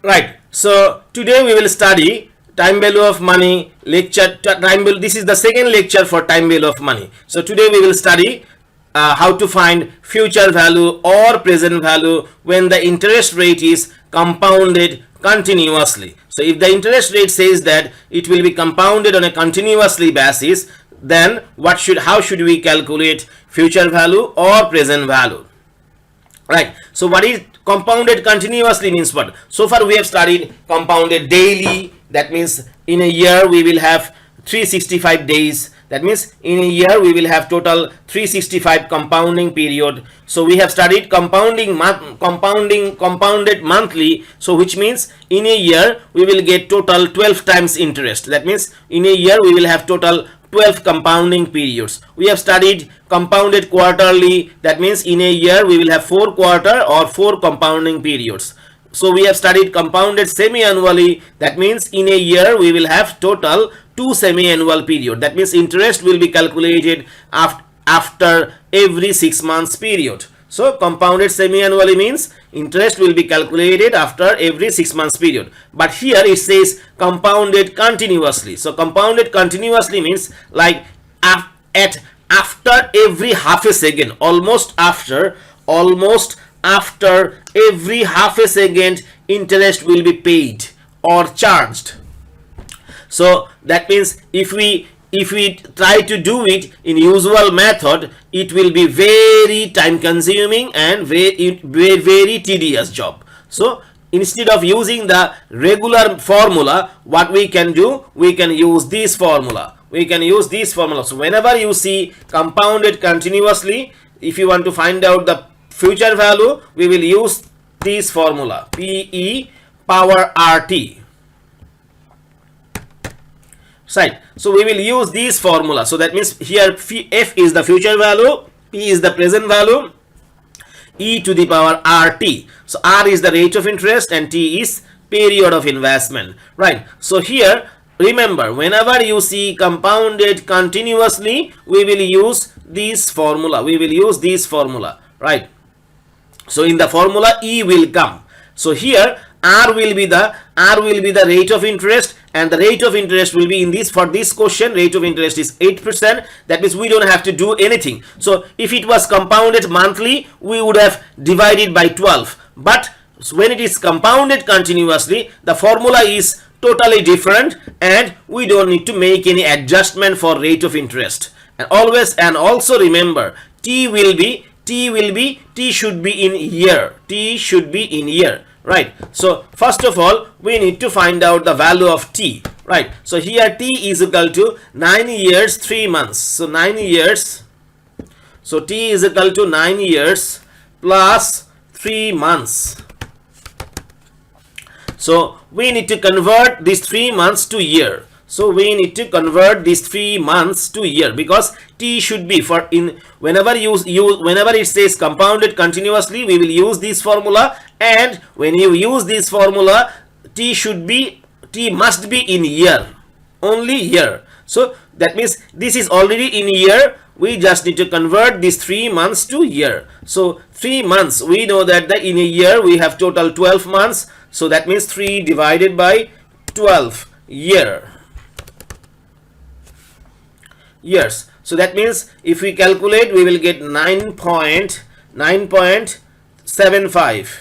Right. So today we will study time value of money lecture. Time value. This is the second lecture for time value of money. So today we will study how to find future value or present value when the interest rate is compounded continuously. So if the interest rate says that it will be compounded on a continuously basis, then how should we calculate future value or present value? Right. So what is compounded continuously means what? So far we have studied compounded daily. That means in a year we will have 365 days. That means in a year we will have total 365 compounding period. So we have studied compounded monthly. So which means in a year we will get total 12 times interest. That means in a year we will have total 12 compounding periods. We have studied compounded quarterly. That means in a year we will have 4 quarter or 4 compounding periods. So we have studied compounded semi-annually. That means in a year we will have total 2 semi-annual period. That means interest will be calculated after every 6 months period. So compounded semi-annually means interest will be calculated after every 6 months period. But here it says compounded continuously. So compounded continuously means like after every half a second, almost after every half a second interest will be paid or charged. So that means if we try to do it in usual method, it will be very time consuming and very tedious job. So instead of using the regular formula, what we can do, we can use this formula. So whenever you see compounded continuously, if you want to find out the future value, we will use this formula, PE power RT. Right. So we will use this formula. So that means here F is the future value, P is the present value, E to the power RT. So R is the rate of interest and T is period of investment. Right. So here remember, whenever you see compounded continuously, we will use this formula. Right. So in the formula E will come. So here R will be the rate of interest, and the rate of interest will be in this. For this question, rate of interest is 8%. That means we don't have to do anything. So if it was compounded monthly, we would have divided by 12. But when it is compounded continuously, the formula is totally different and we don't need to make any adjustment for rate of interest. And also remember, T should be in year. Right. So first of all, we need to find out the value of T. Right. So here T is equal to 9 years 3 months. So 9 years. So T is equal to 9 years plus 3 months. So we need to convert these 3 months to year. So we need to convert these 3 months to year, because T should be whenever it says compounded continuously, we will use this formula, and when you use this formula, T must be in year, only year. So that means this is already in year. We just need to convert these 3 months to year. So 3 months, we know that in a year we have total 12 months. So that means 3 divided by 12 years. So that means if we calculate, we will get 9.75.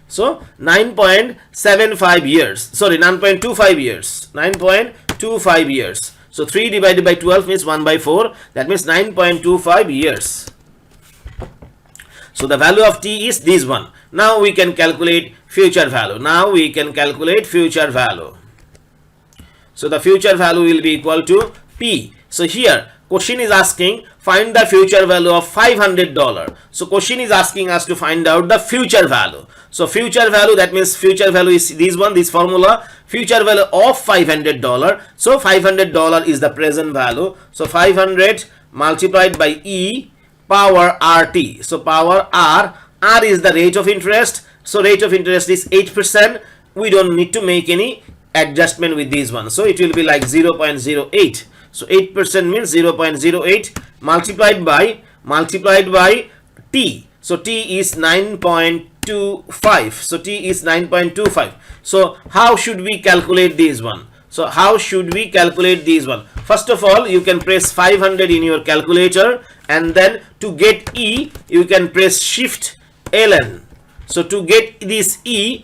So 9.75 years. Sorry, 9.25 years. 9.25 years. So 3 divided by 12 means 1 by 4. That means 9.25 years. So the value of T is this one. Now we can calculate future value. So the future value will be equal to P. So here question is asking find the future value of $500. So question is asking us to find out the future value. So future value, that means future value is this formula, future value of $500. So $500 is the present value. So 500 multiplied by E power RT. So power R is the rate of interest. So rate of interest is 8%. We don't need to make any adjustment with this one. So it will be like 0.08. So 8% means 0.08 multiplied by T. So T is 9.25 9.25. So T is 9.25. So how should we calculate this one? So how should we calculate this one? First of all, you can press 500 in your calculator, and then to get E, you can press Shift ln. So to get this E,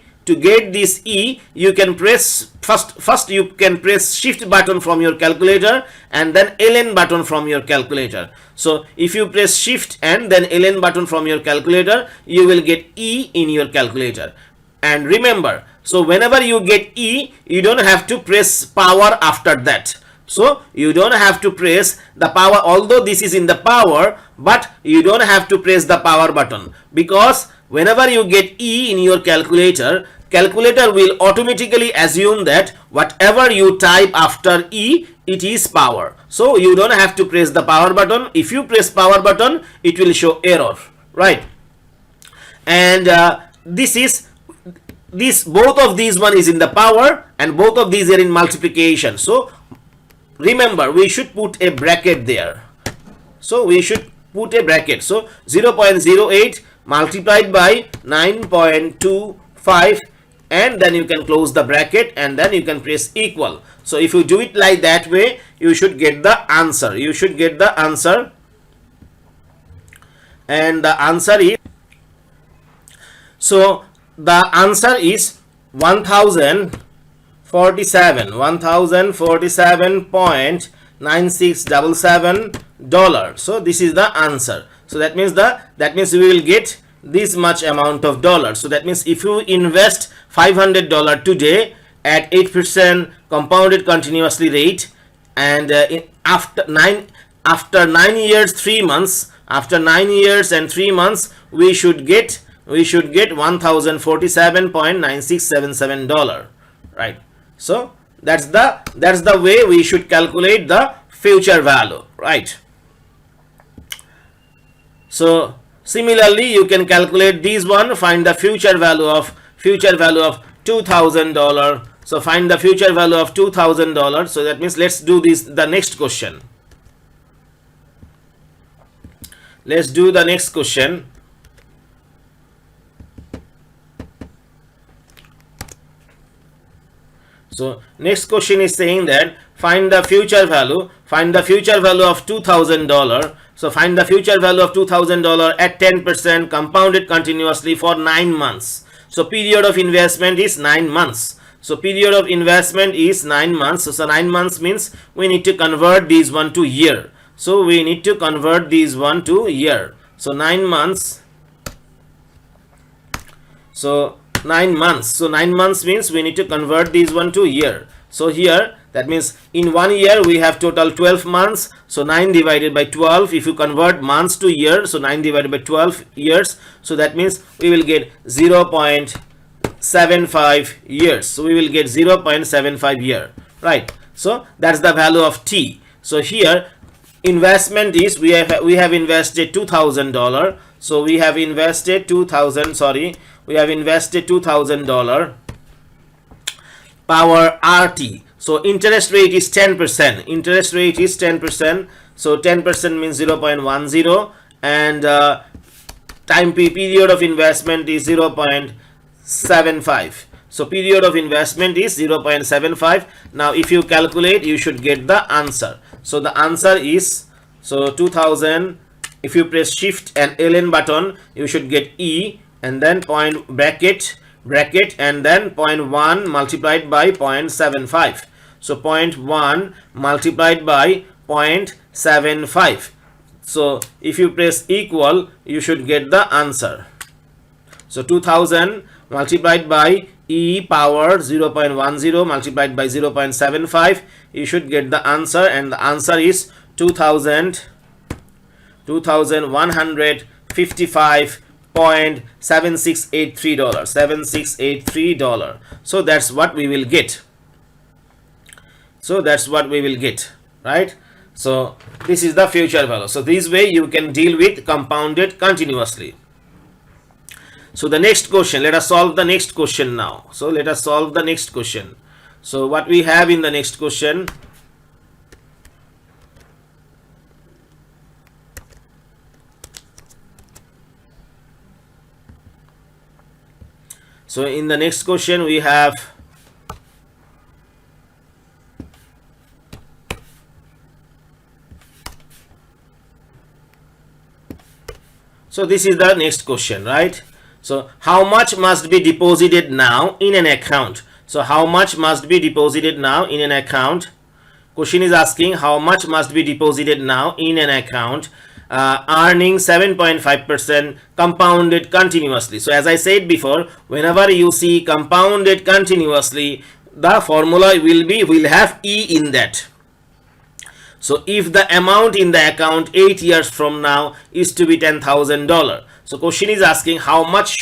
you can press first you can press Shift button from your calculator and then ln button from your calculator. So if you press Shift and then ln button from your calculator, you will get E in your calculator. And remember, so whenever you get E, you don't have to press power after that. So you don't have to press the power, although this is in the power, but you don't have to press the power button, because whenever you get E in your calculator will automatically assume that whatever you type after E, it is power. So you don't have to press the power button. If you press power button, it will show error, right? And both of these one is in the power and both of these are in multiplication. So remember, we should put a bracket there. So we should put a bracket. So 0.08 multiplied by 9.25, and then you can close the bracket and then you can press equal. So if you do it like that way, you should get the answer. You should get the answer, and the answer is, so the answer is 1047.9677 $. So this is the answer. So that means we will get this much amount of dollars. So that means if you invest $500 today at 8% compounded continuously rate, and after 9 years 3 months, after 9 years and 3 months, we should get $1047.9677, right? So that's the way we should calculate the future value, right? So similarly, you can calculate this one, find the future value of $2,000. So find the future value of $2,000. So that means let's do the next question. Let's do the next question. So next question is saying that find the future value of $2,000. So find the future value of $2,000 at 10% compounded continuously for 9 months. So period of investment is 9 months. So period of investment is 9 months. So 9 months means we need to convert these one to year. So we need to convert these one to year. So 9 months. So 9 months. So 9 months means we need to convert these one to year. So here, that means in 1 year we have total 12 months. So 9 divided by 12. If you convert months to year, so 9 divided by 12 years. So that means we will get 0.75 years. So we will get 0.75 year, right? So that's the value of T. So here investment is, we have invested $2,000. So we have invested $2,000 power RT. So interest rate is 10%. Interest rate is 10%. So 10% means 0.10, and time period of investment is 0.75. So period of investment is 0.75. Now if you calculate, you should get the answer. So the answer is, so 2000, if you press Shift and ln button, you should get E, and then point bracket and then 0.1 multiplied by 0.75. So 0.1 multiplied by 0.75. So if you press equal, you should get the answer. So 2000 multiplied by E power 0.10 multiplied by 0.75, you should get the answer, and the answer is $2,155.7683. So that's what we will get. Right? So this is the future value. So this way you can deal with compounded continuously. So the next question, let us solve the next question now. So let us solve the next question. So what we have in the next question, So in the next question we have, so this is the next question, right? So how much must be deposited now in an account? So how much must be deposited now in an account? Question is asking how much must be deposited now in an account earning 7.5% compounded continuously. So as I said before, whenever you see compounded continuously, the formula will have E in that. So if the amount in the account 8 years from now is to be $10,000, so question is asking how much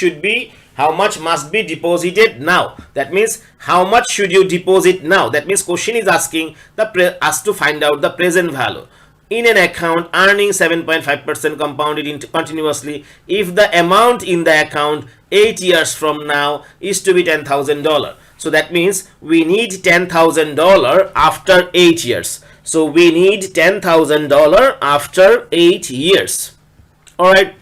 must be deposited now. That means how much should you deposit now. That means question is asking us to find out the present value in an account earning 7.5% compounded continuously if the amount in the account 8 years from now is to be $10,000. So that means we need $10,000 after 8 years. So we need $10,000 after 8 years. All right.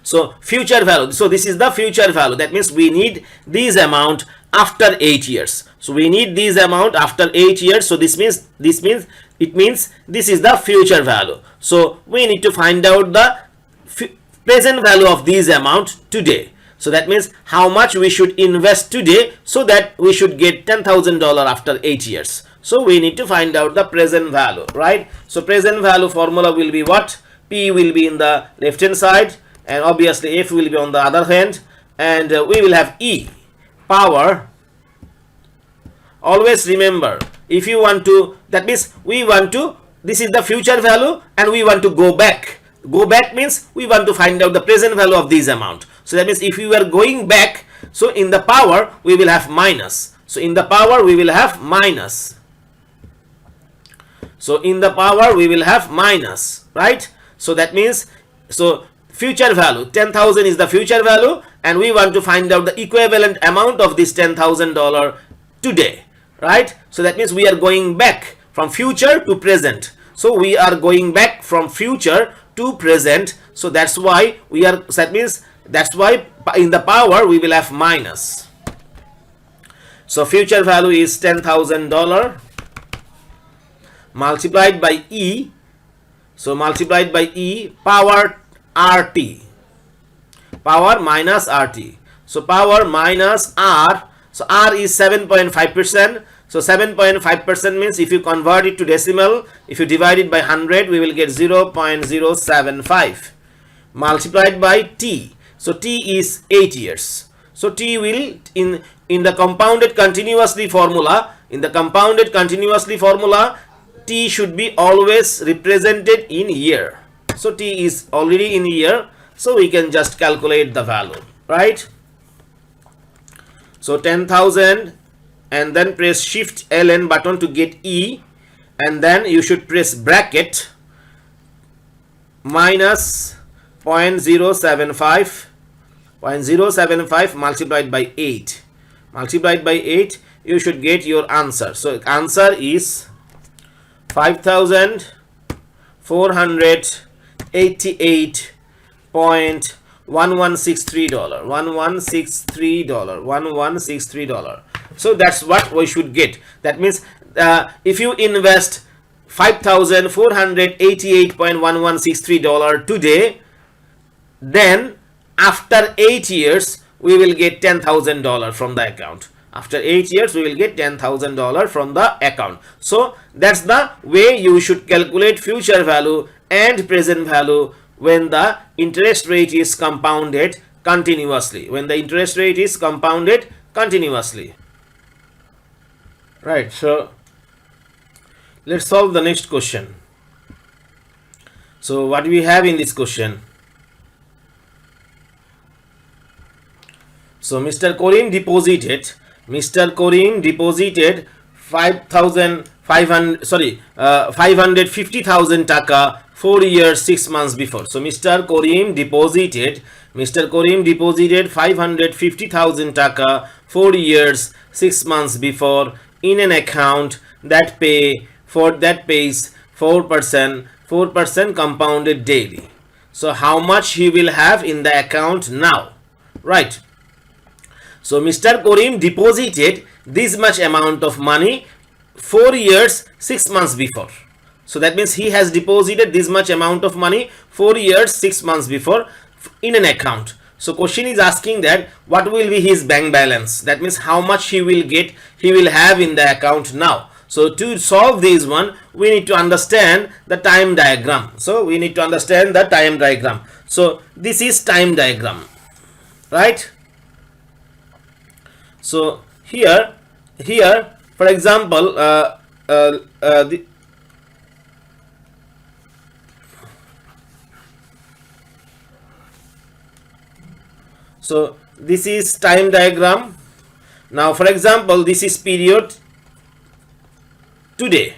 So future value. So this is the future value. That means we need this amount after 8 years. So we need this amount after 8 years. So this means this is the future value. So we need to find out the present value of this amount today. So that means how much we should invest today so that we should get $10,000 after 8 years. So we need to find out the present value, right? So present value formula will be what? P will be in the left hand side and obviously F will be on the other hand, and we will have E power. Always remember, if you want to, that means we want to, this is the future value and we want to go back. Go back means we want to find out the present value of this amount. So that means if we are going back, so in the power we will have minus. So in the power we will have minus. So in the power we will have minus, right? So that means, so future value 10,000 is the future value and we want to find out the equivalent amount of this $10,000 today, right? So that means we are going back from future to present. So we are going back from future to present. So that's why we are, that means that's why in the power we will have minus. So future value is $10,000 multiplied by E. So multiplied by E power RT, power minus RT. So power minus R. So R is 7.5%. So 7.5% means if you convert it to decimal, if you divide it by 100, we will get 0.075 multiplied by T. So T is 8 years. So T will in the compounded continuously formula, T should be always represented in year. So T is already in year, so we can just calculate the value, right? So 10,000 and then press shift LN button to get E, and then you should press bracket minus 0.075 multiplied by 8. Multiplied by 8, you should get your answer. So answer is $5,488.1163. So that's what we should get. That means if you invest $5,488.1163 today, then after 8 years we will get $10,000 from the account. After 8 years we will get $10,000 from the account. So that's the way you should calculate future value and present value when the interest rate is compounded continuously. Right, so let's solve the next question. So what we have in this question? So Mr. Karim deposited 550,000 taka 4 years 6 months before. So Mr. Karim deposited 550,000 taka 4 years 6 months before in an account that pays 4% compounded daily. So how much he will have in the account now, right? So Mr. Karim deposited this much amount of money 4 years 6 months before. So that means he has deposited this much amount of money 4 years 6 months before in an account. So question is asking that what will be his bank balance. That means how much he will have in the account now. So to solve this one, we need to understand the time diagram. So we need to understand the time diagram. So this is time diagram, right? So here for example, so this is time diagram. Now for example, this is period today.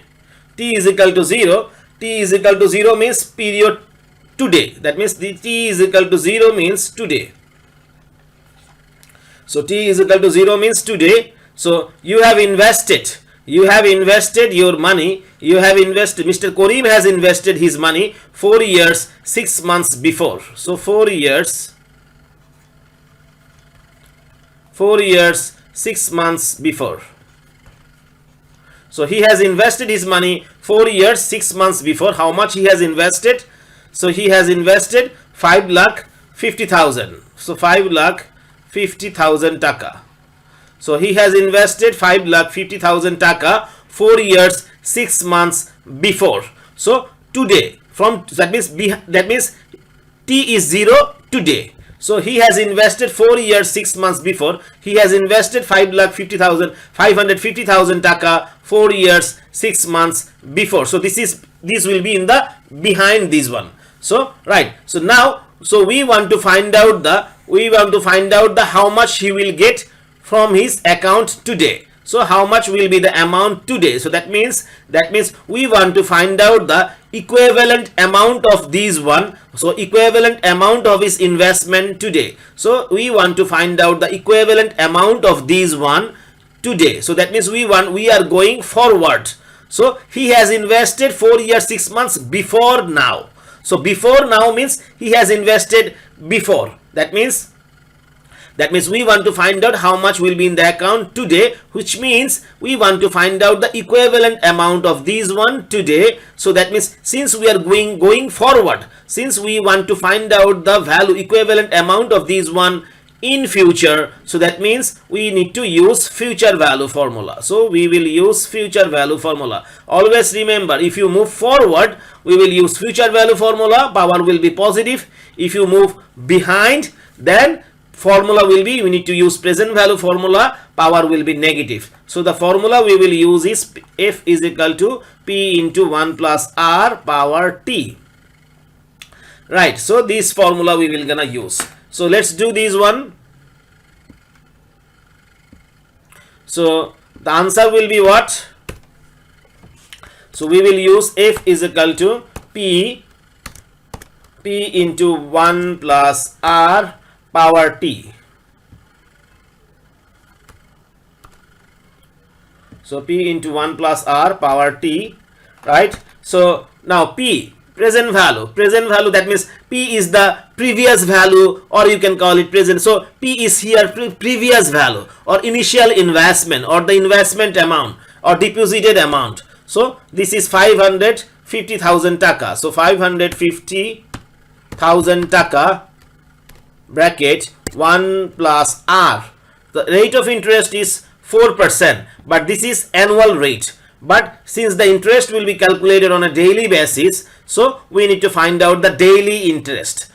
T is equal to 0. T is equal to 0 means period today. That means the T is equal to 0 means today. So T is equal to 0 means today. So you have invested your money. Mr. Karim has invested his money 4 years 6 months before. So 4 years 6 months before. So he has invested his money 4 years 6 months before. How much he has invested? So he has invested 5,50,000. So 5,50,000 taka. So he has invested 5,50,000 taka 4 years 6 months before. So today, that means T is 0 today. So he has invested 4 years 6 months before. He has invested 550,000 taka 4 years 6 months before. So this will be in the behind this one. So right. So now we want to find out the how much he will get from his account today. So how much will be the amount today? So that means we want to find out the equivalent amount of these one. So equivalent amount of his investment today. So we want to find out the equivalent amount of these one today. So that means we are going forward. So he has invested 4 years 6 months before now. So before now means he has invested before. That means we want to find out how much will be in the account today, which means we want to find out the equivalent amount of these one today. So that means since we are going forward, since we want to find out the value equivalent amount of these one in future, so that means we need to use future value formula. So we will use future value formula. Always remember, if you move forward, we will use future value formula, power will be positive. If you move behind, then formula will be, we need to use present value formula, power will be negative. So the formula we will use is F is equal to P into 1 plus R power T. Right, so this formula we will gonna use. So let's do this one. So the answer will be what? So we will use F is equal to P into 1 plus R power T. So P into 1 plus R power T, right? So now P, present value, that means P is the previous value, or you can call it present. So P is here previous value or initial investment or the investment amount or deposited amount. So this is 550,000 taka. So 550,000 taka bracket 1 plus R. The rate of interest is 4%, but this is annual rate. But since the interest will be calculated on a daily basis, so we need to find out the daily interest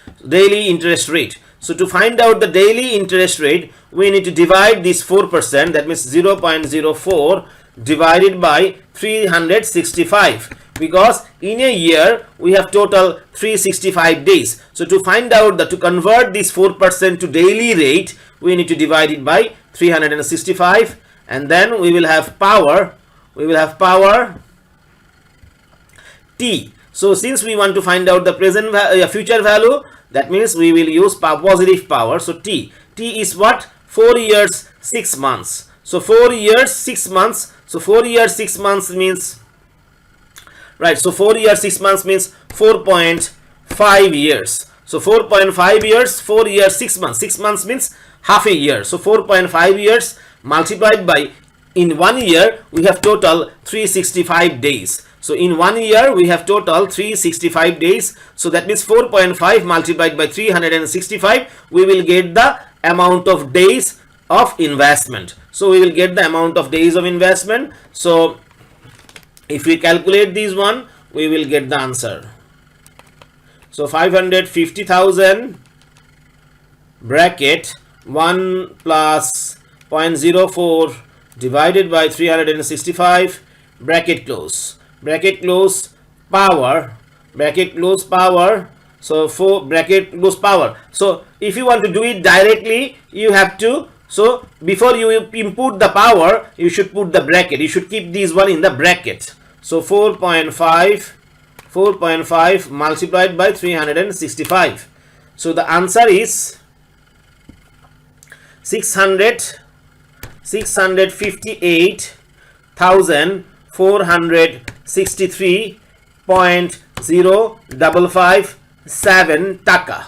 rate. So to find out the daily interest rate, we need to divide this 4%, that means 0.04 divided by 365, because in a year we have total 365 days. So to find out to convert this 4% to daily rate, we need to divide it by 365, and then we will have power T. So since we want to find out the present future value, that means we will use positive power. So T is what? 4 years 6 months. So 4 years 6 months. So 4 years 6 months means, right, so 4 years 6 months means 4.5 years. So 4.5 years, 4 years 6 months. 6 months means half a year. So 4.5 years multiplied by, in 1 year we have total 365 days. So in 1 year we have total 365 days. So that means 4.5 multiplied by 365, we will get the amount of days of investment. So we will get the amount of days of investment. So if we calculate this one, we will get the answer. So 550,000 bracket 1 plus 0.04 divided by 365 bracket close power, so 4 bracket close power. So if you want to do it directly, you have to, so before you input the power, you should put the bracket, you should keep this one in the bracket. So 4.5 multiplied by 365. So the answer is 658,463.0557 taka.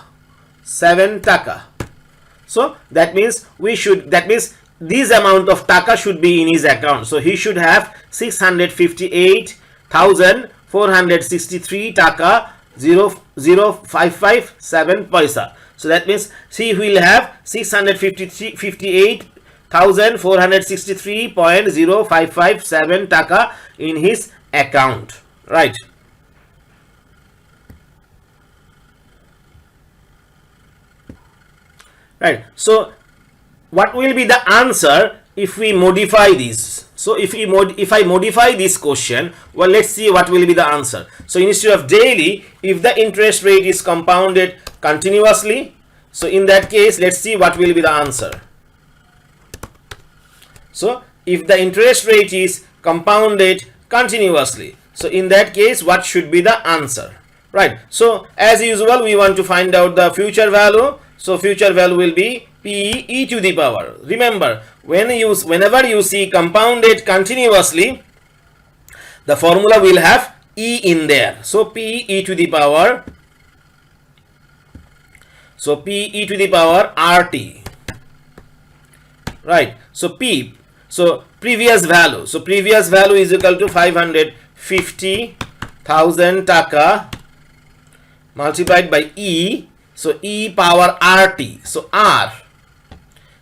7 taka. So that means this amount of taka should be in his account. So he should have 658,463 taka 0.0557 paisa. So that means he will have 658,463.0557 taka in his account, right? Right. So what will be the answer if we modify this? So if I modify this question, well, let's see what will be the answer. So instead of daily, if the interest rate is compounded continuously, so in that case, let's see what will be the answer. So if the interest rate is compounded continuously, so in that case, what should be the answer, right? So as usual, we want to find out the future value. So future value will be P e to the power. Remember, whenever you see compounded continuously, the formula will have e in there. So P e to the power. So P e to the power RT. Right. So P. So previous value. So previous value is equal to 550,000 taka multiplied by E. So E power RT. So R.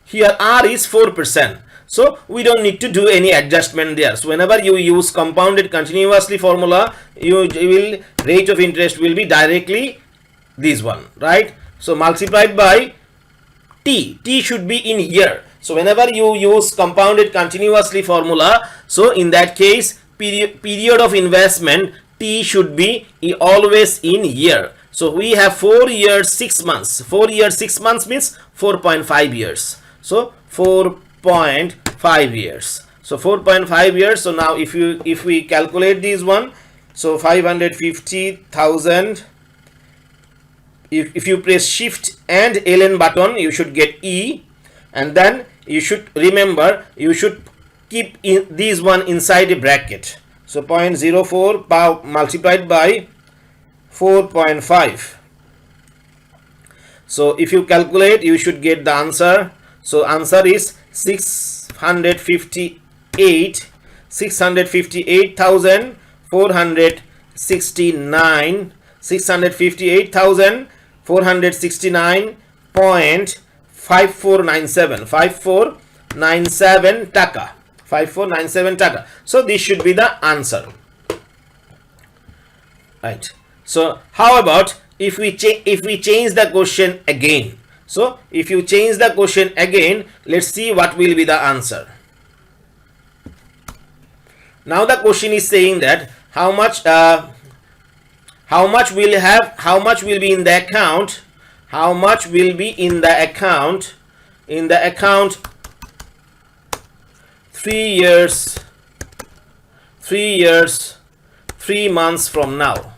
Here R is 4%. So we don't need to do any adjustment there. So whenever you use compounded continuously formula, rate of interest will be directly this one, right? So multiplied by T. T should be in year. So whenever you use compounded continuously formula, so in that case, period of investment T should be always in year. So we have 4 years 6 months. 4 years 6 months means 4.5 years. So 4.5 years. So 4.5 years. So now if we calculate this one, so 550,000. If you press shift and ln button, you should get E, and then you should remember, you should keep this one inside a bracket. So 0.04 multiplied by 4.5. So if you calculate, you should get the answer. So answer is 658,469 658,469.5497 taka. 5497 taka. So this should be the answer, right? So how about if we change the question again? So if you change the question again, let's see what will be the answer. Now the question is saying that how much will be in the account, how much will be in the account 3 years 3 months from now.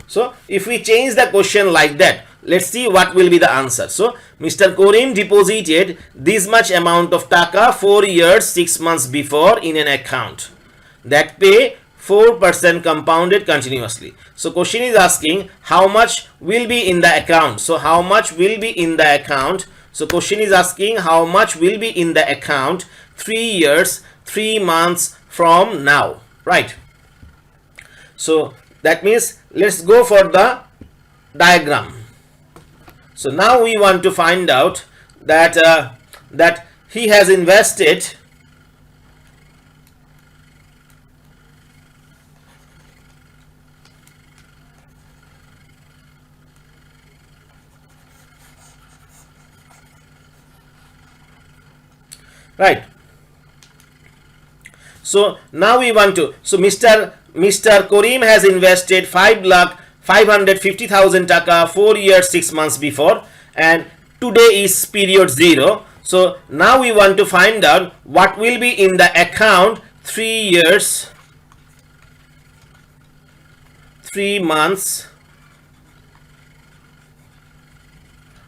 So if we change the question like that, let's see what will be the answer. So Mr. Karim deposited this much amount of taka 4 years 6 months before in an account that pay 4% compounded continuously. So question is asking how much will be in the account. So how much will be in the account? So question is asking how much will be in the account 3 years, 3 months from now, right? So that means let's go for the diagram. So now we want to find out that that he has invested right. So now we want to, so Mr. Karim has invested 5,550,000 taka 4 years 6 months before, and today is period 0. So now we want to find out what will be in the account 3 years 3 months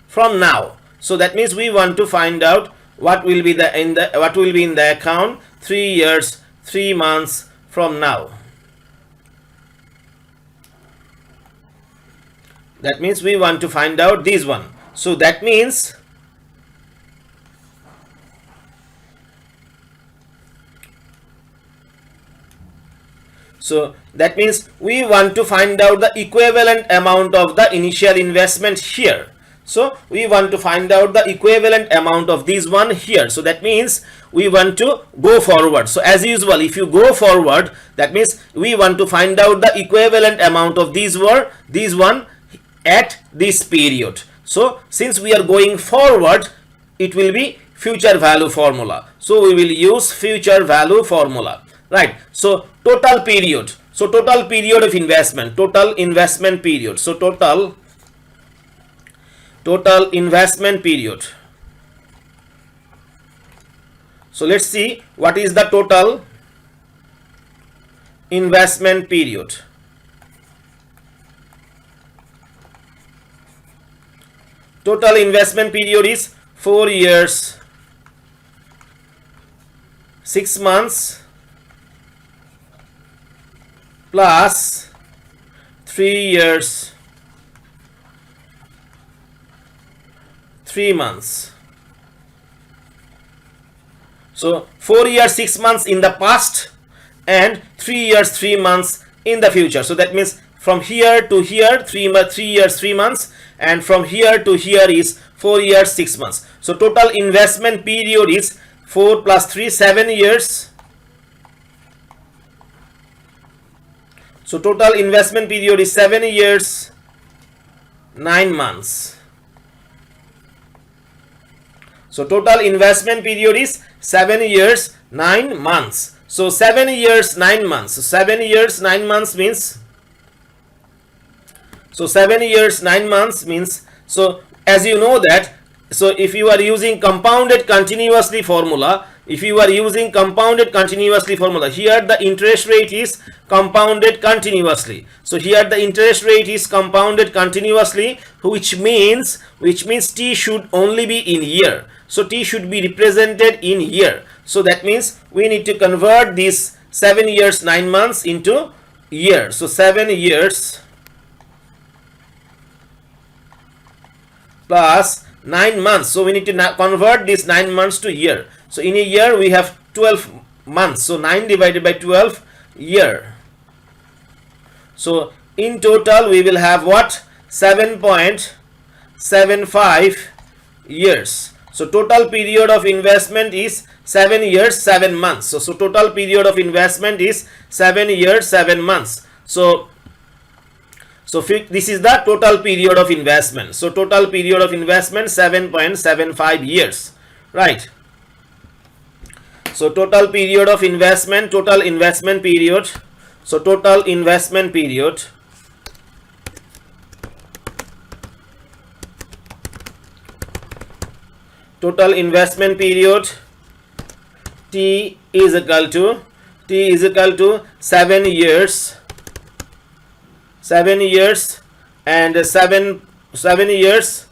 from now. So that means we want to find out what will be in the account 3 years 3 months from now. That means we want to find out this one. So that means we want to find out the equivalent amount of the initial investment here. So we want to find out the equivalent amount of this one here. So that means we want to go forward. So as usual, if you go forward, that means we want to find out the equivalent amount of this one at this period. So since we are going forward, it will be future value formula. So we will use future value formula, right? So total period. So total period of investment, total investment period. So total investment period. So let's see what is the total investment period. Total investment period is 4 years 6 months plus 3 years 3 months. So 4 years 6 months in the past and 3 years 3 months in the future. So that means from here to here 3 years 3 months, and from here to here is 4 years 6 months. So total investment period is 4 plus 3 7 years. So total investment period is 7 years 9 months. So total investment period is 7 years 9 months. So 7 years 9 months. So 7 years 9 months means, so 7 years 9 months means, so as you know that, so if you are using compounded continuously formula, here the interest rate is compounded continuously. So here the interest rate is compounded continuously, which means T should only be in year. So T should be represented in year. So that means we need to convert this 7 years 9 months into year. So 7 years plus 9 months. So we need to convert this 9 months to year. So in a year we have 12 months. So 9 divided by 12 year. So in total we will have what? 7.75 years. So total period of investment is 7 years 7 months. So total period of investment is 7 years 7 months. So this is the total period of investment. So total period of investment 7.75 years, right? So total period of investment, total investment period. So total investment period, total investment period, T is equal to 7 years. 7 years and 7 years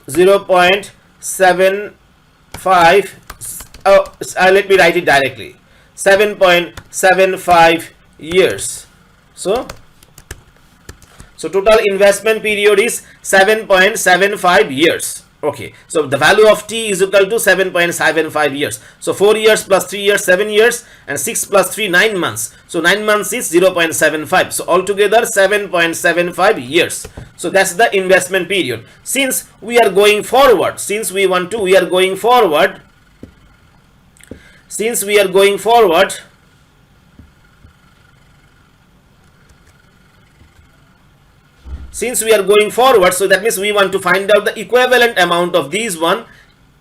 0.75. Let me write it directly. 7.75 years. So total investment period is 7.75 years. Okay, so the value of t is equal to 7.75 years. So 4 years plus 3 years, 7 years, and 6 plus 3, 9 months. So 9 months is 0.75. So altogether 7.75 years. So that's the investment period. Since we are going forward, since we are going forward, so that means we want to find out the equivalent amount of these one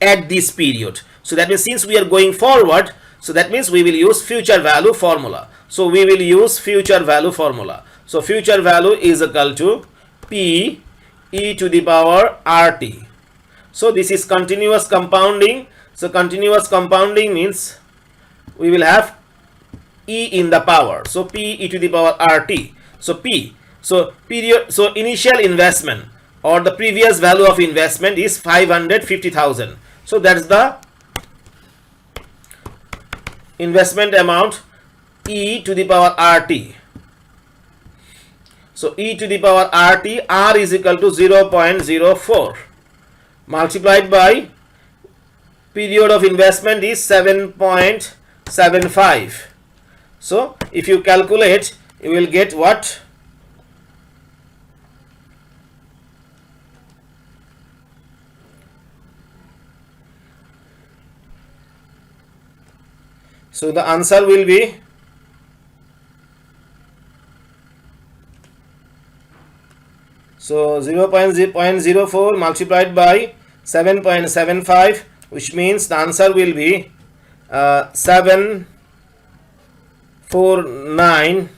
at this period. So that means since we are going forward, so that means we will use future value formula. So we will use future value formula. So future value is equal to P e to the power RT. So this is continuous compounding. So continuous compounding means we will have e in the power. So P e to the power RT. So P. So initial investment or the previous value of investment is 550,000. So that's the investment amount e to the power RT. So e to the power RT, R is equal to 0.04 multiplied by period of investment is 7.75. So if you calculate, you will get what? So the answer will be so 0.04 multiplied by 7.75, which means the answer will be 749.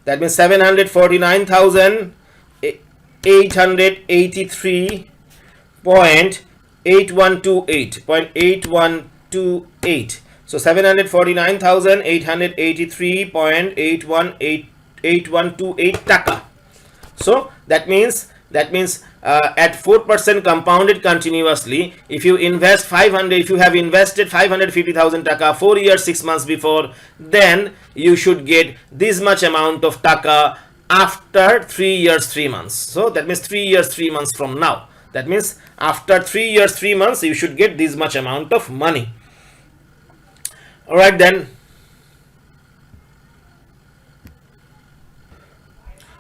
That means 749,883.8128. So 749,883.8128 taka. So that means at 4% compounded continuously, if you invest 500, if you have invested 550,000 taka 4 years 6 months before, then you should get this much amount of taka after 3 years 3 months. So that means 3 years 3 months from now. That means after 3 years 3 months you should get this much amount of money. Alright then.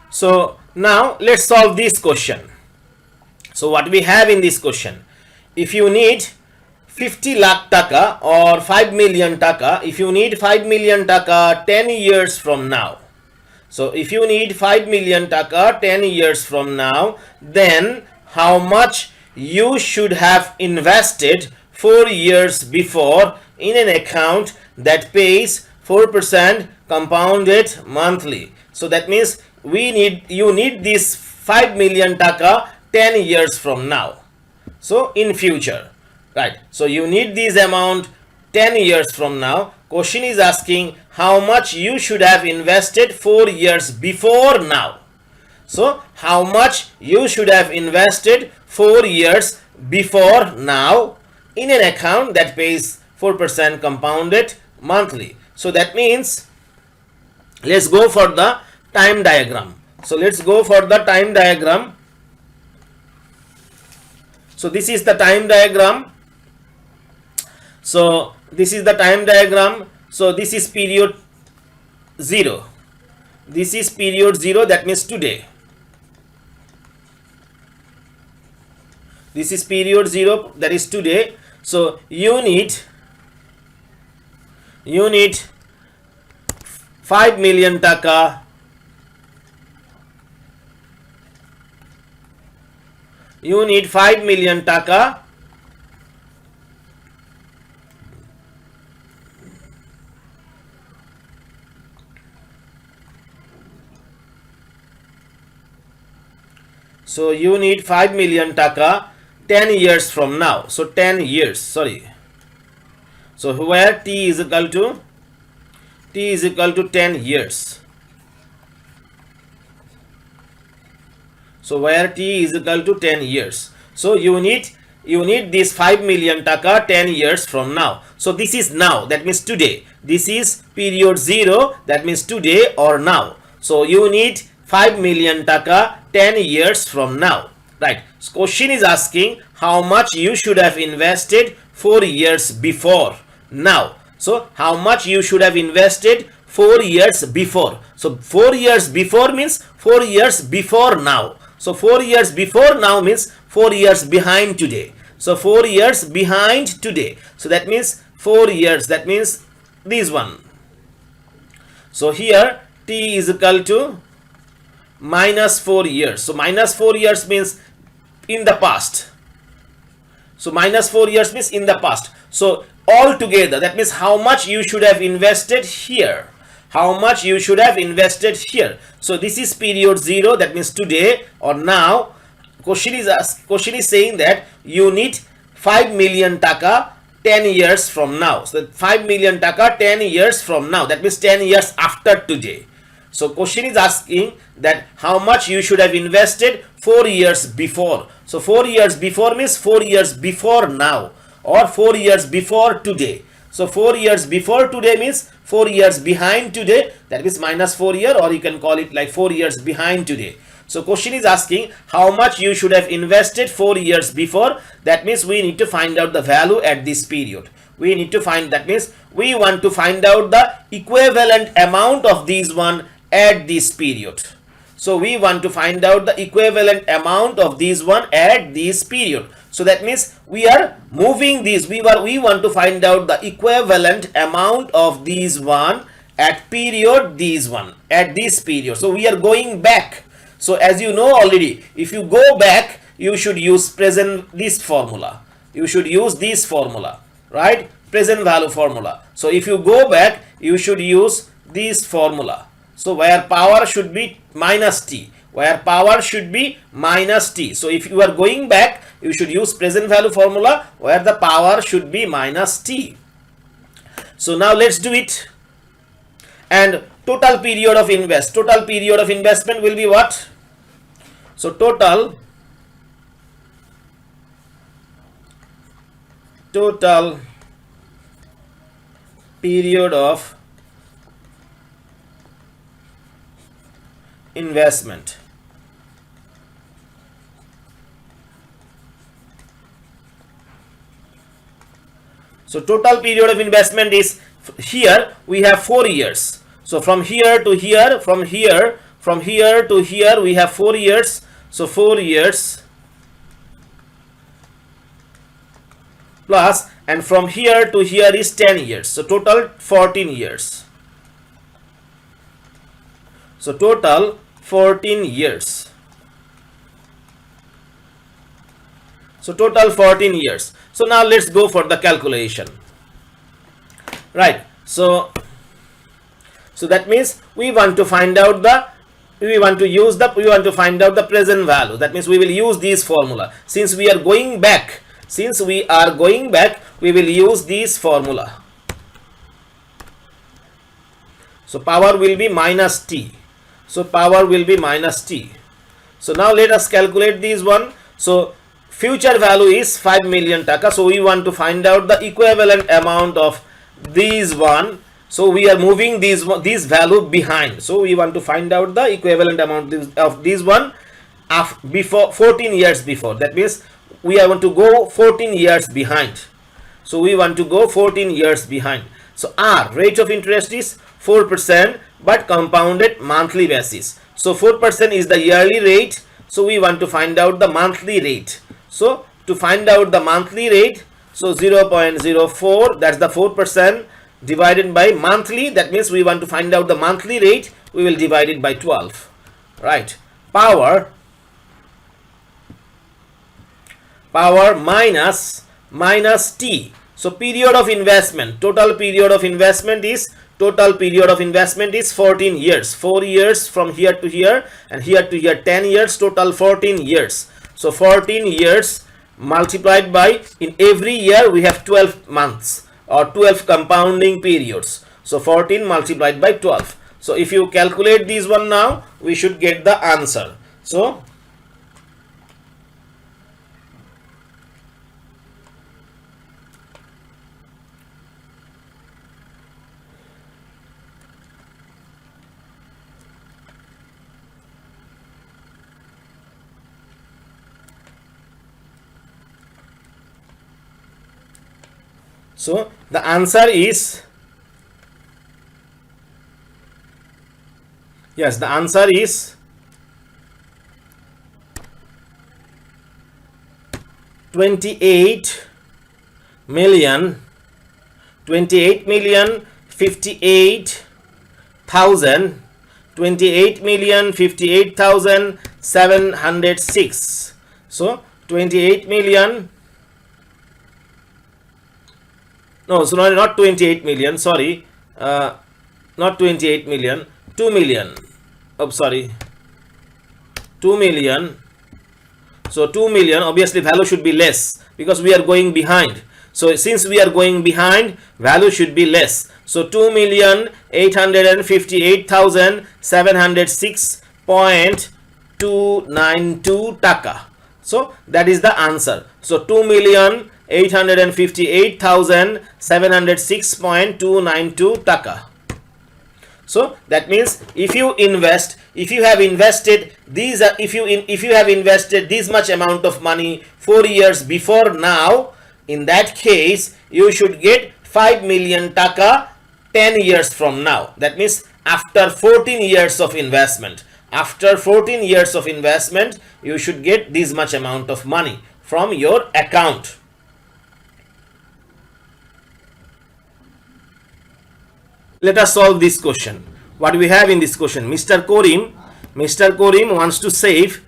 So now let's solve this question. So what we have in this question, if you need 50 lakh taka or 5 million taka, if you need 5 million taka 10 years from now, so if you need 5 million taka 10 years from now, then how much you should have invested 4 years before in an account that pays 4% compounded monthly. So that means you need this 5 million taka 10 years from now. So in future, right? So you need this amount 10 years from now. Question is asking how much you should have invested 4 years before now. So how much you should have invested 4 years before now in an account that pays 4% compounded monthly. So that means let's go for the time diagram. So let's go for the time diagram. So this is the time diagram. So this is the time diagram. So this is period 0. This is period 0, that means today. This is period 0, that is today. So you need 5 million taka. You need 5 million taka so you need 5 million taka 10 years from now. So 10 years, sorry. So where t is equal to 10 years. So where t is equal to 10 years. So you need this 5 million taka 10 years from now. So this is now, that means today. This is period 0, that means today or now. So you need 5 million taka 10 years from now. Right. So question is asking how much you should have invested 4 years before now. So how much you should have invested 4 years before. So 4 years before means 4 years before now. So 4 years before now means 4 years behind today. So 4 years behind today. So that means 4 years. That means this one. So here t is equal to minus 4 years. So minus 4 years means in the past. So minus 4 years means in the past. So altogether, that means how much you should have invested here. How much you should have invested here. So this is period 0, that means today or now. Question is saying that you need 5 million taka 10 years from now. So 5 million taka 10 years from now, that means 10 years after today. So question is asking that how much you should have invested 4 years before. So 4 years before means 4 years before now or 4 years before today. So 4 years before today means 4 years behind today, that means minus 4 year, or you can call it like 4 years behind today. So question is asking how much you should have invested 4 years before. That means we need to find out the value at this period. We need to find, that means we want to find out the equivalent amount of these one at this period. So we want to find out the equivalent amount of these one at this period. So that means we are moving these. We want to find out the equivalent amount of these one at period these one at this period. So we are going back. So as you know already, if you go back, you should use present this formula. You should use this formula, right? Present value formula. So if you go back, you should use this formula. So where power should be minus t, where power should be minus t. So if you are going back, you should use present value formula where the power should be minus t. So now let's do it. And total period of investment will be what? So total period of investment. So total period of investment is, here we have 4 years. So from here to here, from here to here we have 4 years. So 4 years plus, and from here to here is 10 years. So total 14 years. So total 14 years. So total 14 years. So now let's go for the calculation. Right. So that means we want to find out the, we want to find out the present value. That means we will use this formula. Since we are going back, we will use this formula. So power will be minus t. So power will be minus t. So now let us calculate this one. So future value is 5 million taka. So we want to find out the equivalent amount of these one. So we are moving this value behind. So we want to find out the equivalent amount of this one before 14 years before. That means we want to go 14 years behind. So we want to go 14 years behind. So our rate of interest is 4%, but compounded monthly basis. So 4% is the yearly rate. So we want to find out the monthly rate. So to find out the monthly rate, so 0.04, that's the 4% divided by monthly. That means we want to find out the monthly rate. We will divide it by 12. Right. Power minus t. So period of investment, total period of investment is 14 years. 4 years from here to here, and here to here 10 years, total 14 years. So 14 years multiplied by, in every year we have 12 months or 12 compounding periods. So 14 multiplied by 12. So if you calculate this one now, we should get the answer. So So the answer is, yes, the answer is 28,058,706. So 28 million, no, so not 28 million, sorry, not 28 million, 2 million, oh sorry, 2 million. So 2 million, obviously value should be less because we are going behind. So since we are going behind, value should be less. So 2,858,706.292 taka. So that is the answer. So 2,858,706.292 taka. So that means if you have invested these, if you have invested this much amount of money 4 years before now, in that case you should get 5 million taka 10 years from now. That means after 14 years of investment, after 14 years of investment, you should get this much amount of money from your account. Let us solve this question. What we have in this question? Mr. Korim wants to save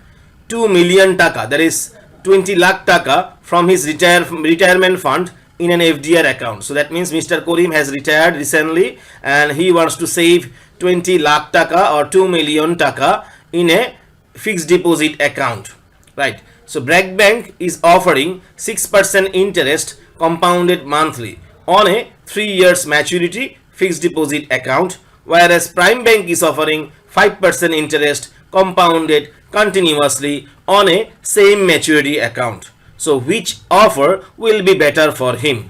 2 million taka, that is 20 lakh taka from his retirement fund in an FDR account. So that means Mr. Korim has retired recently and he wants to save 20 lakh taka or 2 million taka in a fixed deposit account, right? So BRAC Bank is offering 6% interest compounded monthly on a 3 years maturity fixed deposit account, whereas Prime Bank is offering 5% interest compounded continuously on a same maturity account. So which offer will be better for him,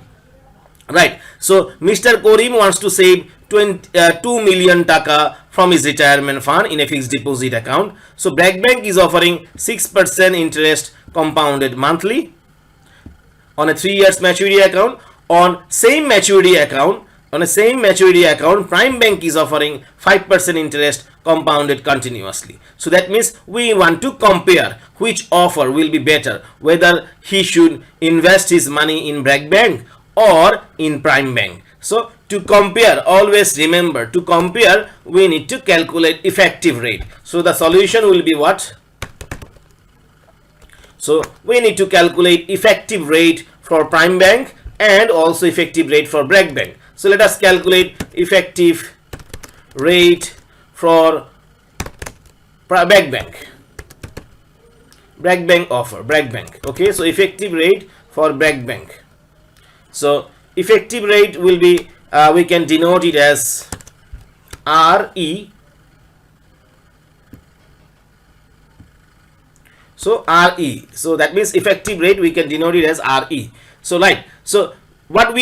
right? So Mr. Korim wants to save 2 million taka from his retirement fund in a fixed deposit account. So BRAC Bank is offering 6% interest compounded monthly on a 3 years maturity account. On same maturity account, Prime Bank is offering 5% interest compounded continuously. So that means we want to compare which offer will be better, whether he should invest his money in BRAC Bank or in Prime Bank. So to compare, always remember, to compare we need to calculate effective rate. So the solution will be what? So we need to calculate effective rate for Prime Bank and also effective rate for BRAC Bank. So let us calculate effective rate for BRAC Bank. BRAC Bank offer, BRAC Bank. Okay, so effective rate for BRAC Bank. So effective rate will be, we can denote it as RE. So RE. So that means effective rate we can denote it as RE. So right. So what do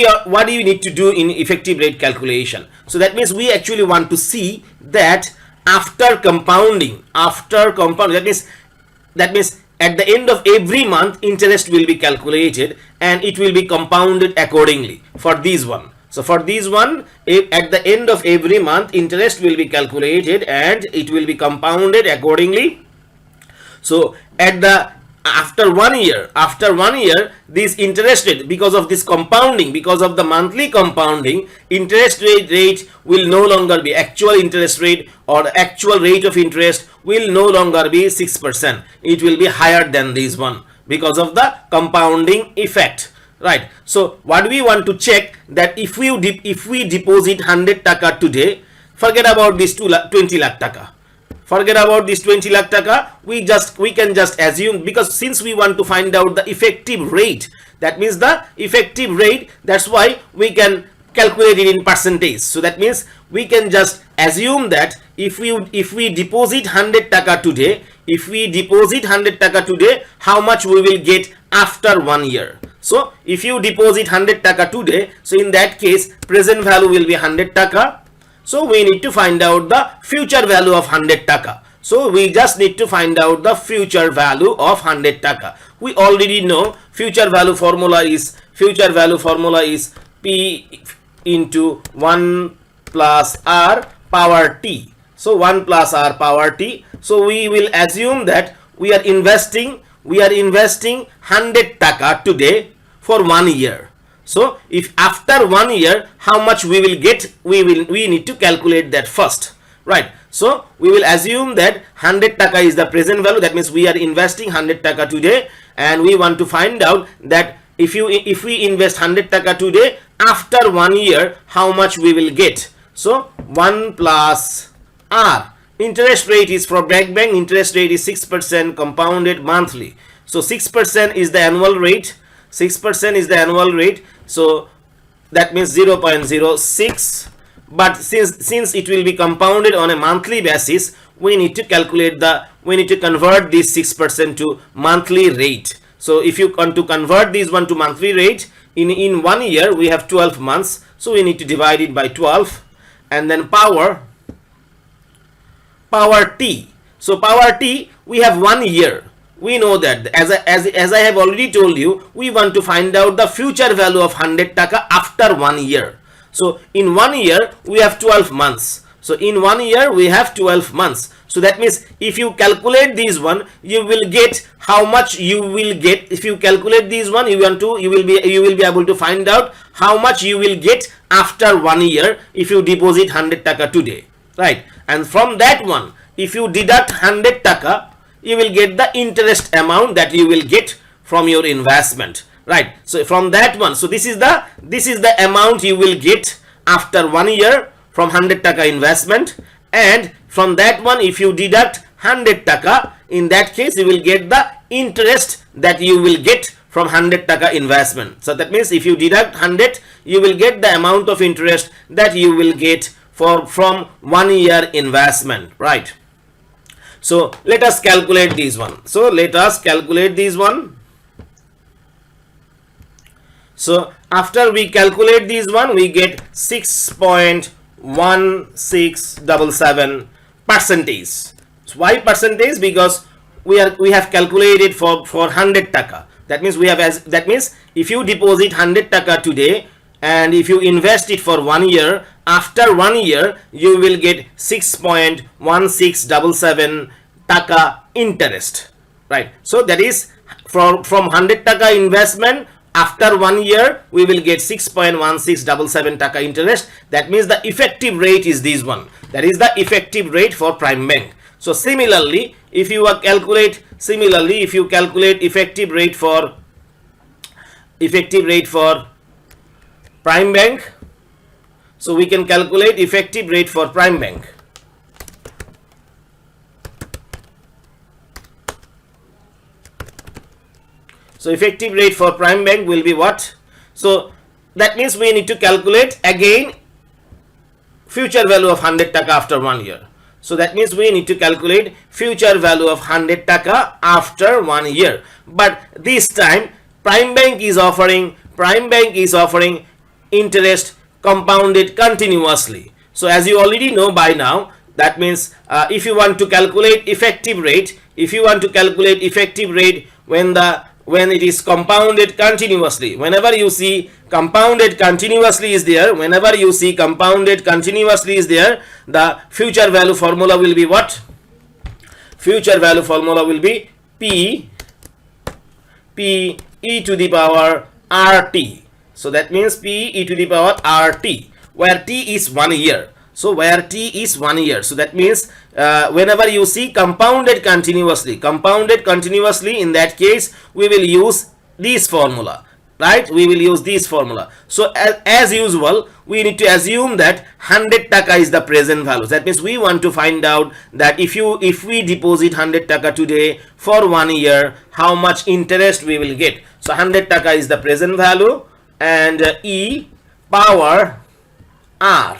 you need to do in effective rate calculation? So that means we actually want to see that after compounding, that means at the end of every month interest will be calculated and it will be compounded accordingly for this one. So for this one, at the end of every month interest will be calculated and it will be compounded accordingly. So after one year, this interest rate, because of this compounding, because of the monthly compounding, interest rate will no longer be actual interest rate, or the actual rate of interest will no longer be 6%. It will be higher than this one because of the compounding effect, right? So what we want to check, that if we deposit 100 taka today, forget about this 20 lakh taka. Forget about this 20 lakh taka. We can just assume, because since we want to find out the effective rate, that means the effective rate, that's why we can calculate it in percentage. So that means we can just assume that if we deposit 100 taka today, how much we will get after 1 year. So if you deposit 100 taka today, so in that case present value will be 100 taka. So we need to find out the future value of 100 taka. So we just need to find out the future value of 100 taka. We already know future value formula is P into 1 plus R power T. So 1 plus R power T. So we will assume that we are investing 100 taka today for 1 year. So if after 1 year how much we will get, we need to calculate that first, right? So we will assume that 100 taka is the present value. That means we are investing 100 taka today, and we want to find out that if we invest 100 taka today, after 1 year how much we will get. So 1 plus R. Interest rate is for bank. Interest rate is 6% compounded monthly. So 6% is the annual rate. 6% is the annual rate. So that means 0.06. But since it will be compounded on a monthly basis, we need to convert this 6% to monthly rate. So if you want to convert this one to monthly rate, in 1 year we have 12 months. So we need to divide it by 12, and then power T. So power T, we have 1 year. We know that as I have already told you, we want to find out the future value of 100 taka after 1 year. So in 1 year we have 12 months. So in 1 year we have 12 months. So that means if you calculate this one, you will get how much you will get. If you calculate this one, you will be able to find out how much you will get after 1 year if you deposit 100 taka today, right? And from that one, if you deduct 100 taka, you will get the interest amount that you will get from your investment, right? So from that one, so this is the amount you will get after 1 year from 100 taka investment. And from that one, if you deduct 100 taka, in that case you will get the interest that you will get from 100 taka investment. So that means if you deduct 100, you will get the amount of interest that you will get from 1 year investment, right? So let us calculate this one. So So after we calculate this one, we get 6.1677 percentage. So why percentage? Because we have calculated for 100 taka. That means if you deposit 100 taka today, and if you invest it for 1 year, after 1 year you will get 6.1677 taka interest, right? So that is from 100 taka investment, after 1 year we will get 6.1677 taka interest. That means the effective rate is this one. That is the effective rate for Prime Bank. So similarly, if you calculate effective rate for Prime Bank, so we can calculate effective rate for Prime Bank. So effective rate for Prime Bank will be what? So that means we need to calculate again future value of 100 taka after 1 year. So that means we need to calculate future value of 100 taka after 1 year. But this time Prime Bank is offering interest compounded continuously. So as you already know by now, that means if you want to calculate effective rate, when it is compounded continuously, whenever you see compounded continuously is there, the future value formula will be what? Future value formula will be P e to the power RT. So that means P e to the power RT, where T is 1 year. So where T is 1 year. So that means whenever you see compounded continuously, in that case we will use this formula, right? We will use this formula. So as usual, we need to assume that 100 taka is the present value. That means we want to find out that if we deposit 100 taka today for 1 year, how much interest we will get. So 100 taka is the present value, and E power R.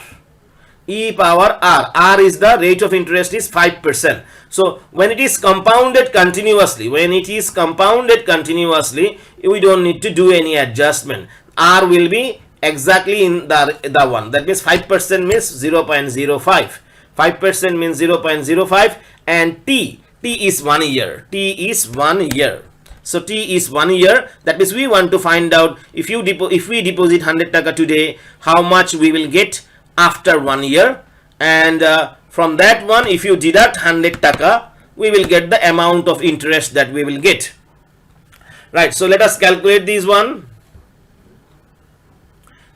R is the rate of interest is 5%. So when it is compounded continuously, we don't need to do any adjustment. R will be exactly in the one. That means 5% means 0.05. 5% means 0.05, and T is 1 year. So T is 1 year. That means we want to find out if we deposit 100 taka today, how much we will get after 1 year. And from that one, if you deduct 100 taka, we will get the amount of interest that we will get. Right. So let us calculate this one.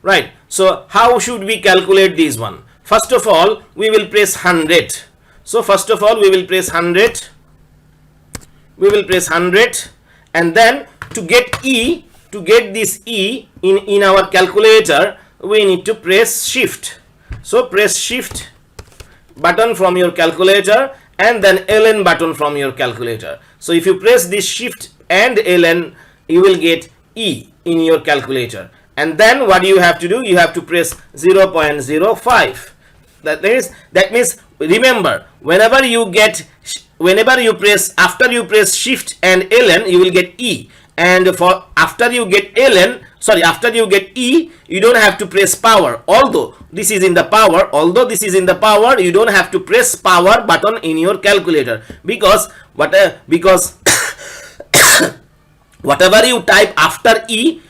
Right. So how should we calculate this one? First of all, we will press 100. So first of all, we will press 100. We will press 100, and then to get this E in our calculator, we need to press shift. So press shift button from your calculator and then ln button from your calculator. So if you press this shift and ln, you will get E in your calculator. And then what you have to do, you have to press 0.05. That means remember, whenever you press, after you press shift and ln, you will get E. And for after you get E, you don't have to press power. Although this is in the power, you don't have to press power button in your calculator, because whatever you type after E,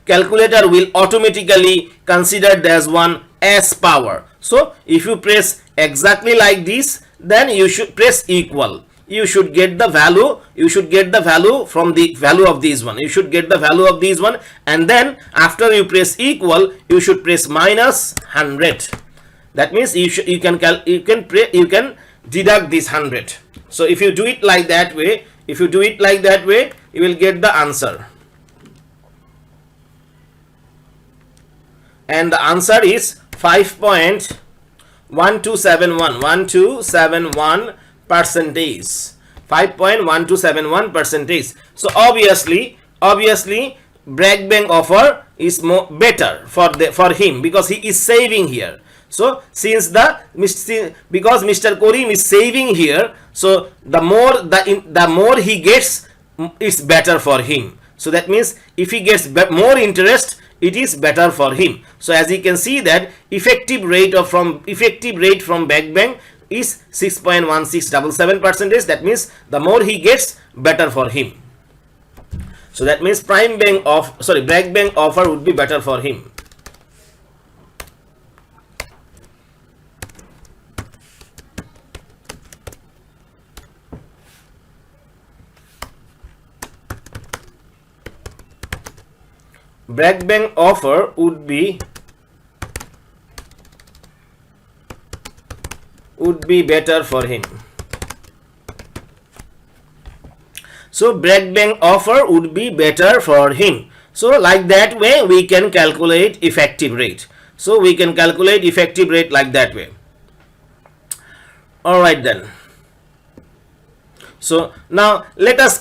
calculator will automatically consider as one as power. So if you press exactly like this, then you should press equal. You should get the value. From the value of this one. You should get the value of this one, and then after you press equal, you should press minus 100. That means you can deduct this 100. So if you do it like that way, you will get the answer. And the answer is 5.1271 percentage. 5.1271 percentage. So obviously Bragg Bank offer is better for him, because he is saving here. So because Mr. Korim is saving here, so the more he gets, it's better for him. So that means if he gets more interest, it is better for him. So as you can see that effective rate from Bragg Bank is 6.1677 percentage. That means the more he gets, better for him. So that means Bragg Bank offer would be better for him. Bragg Bank offer would be better for him. So Bragg Bank offer would be better for him. So like that way we can calculate effective rate. So we can calculate effective rate like that way. Alright then. So now let us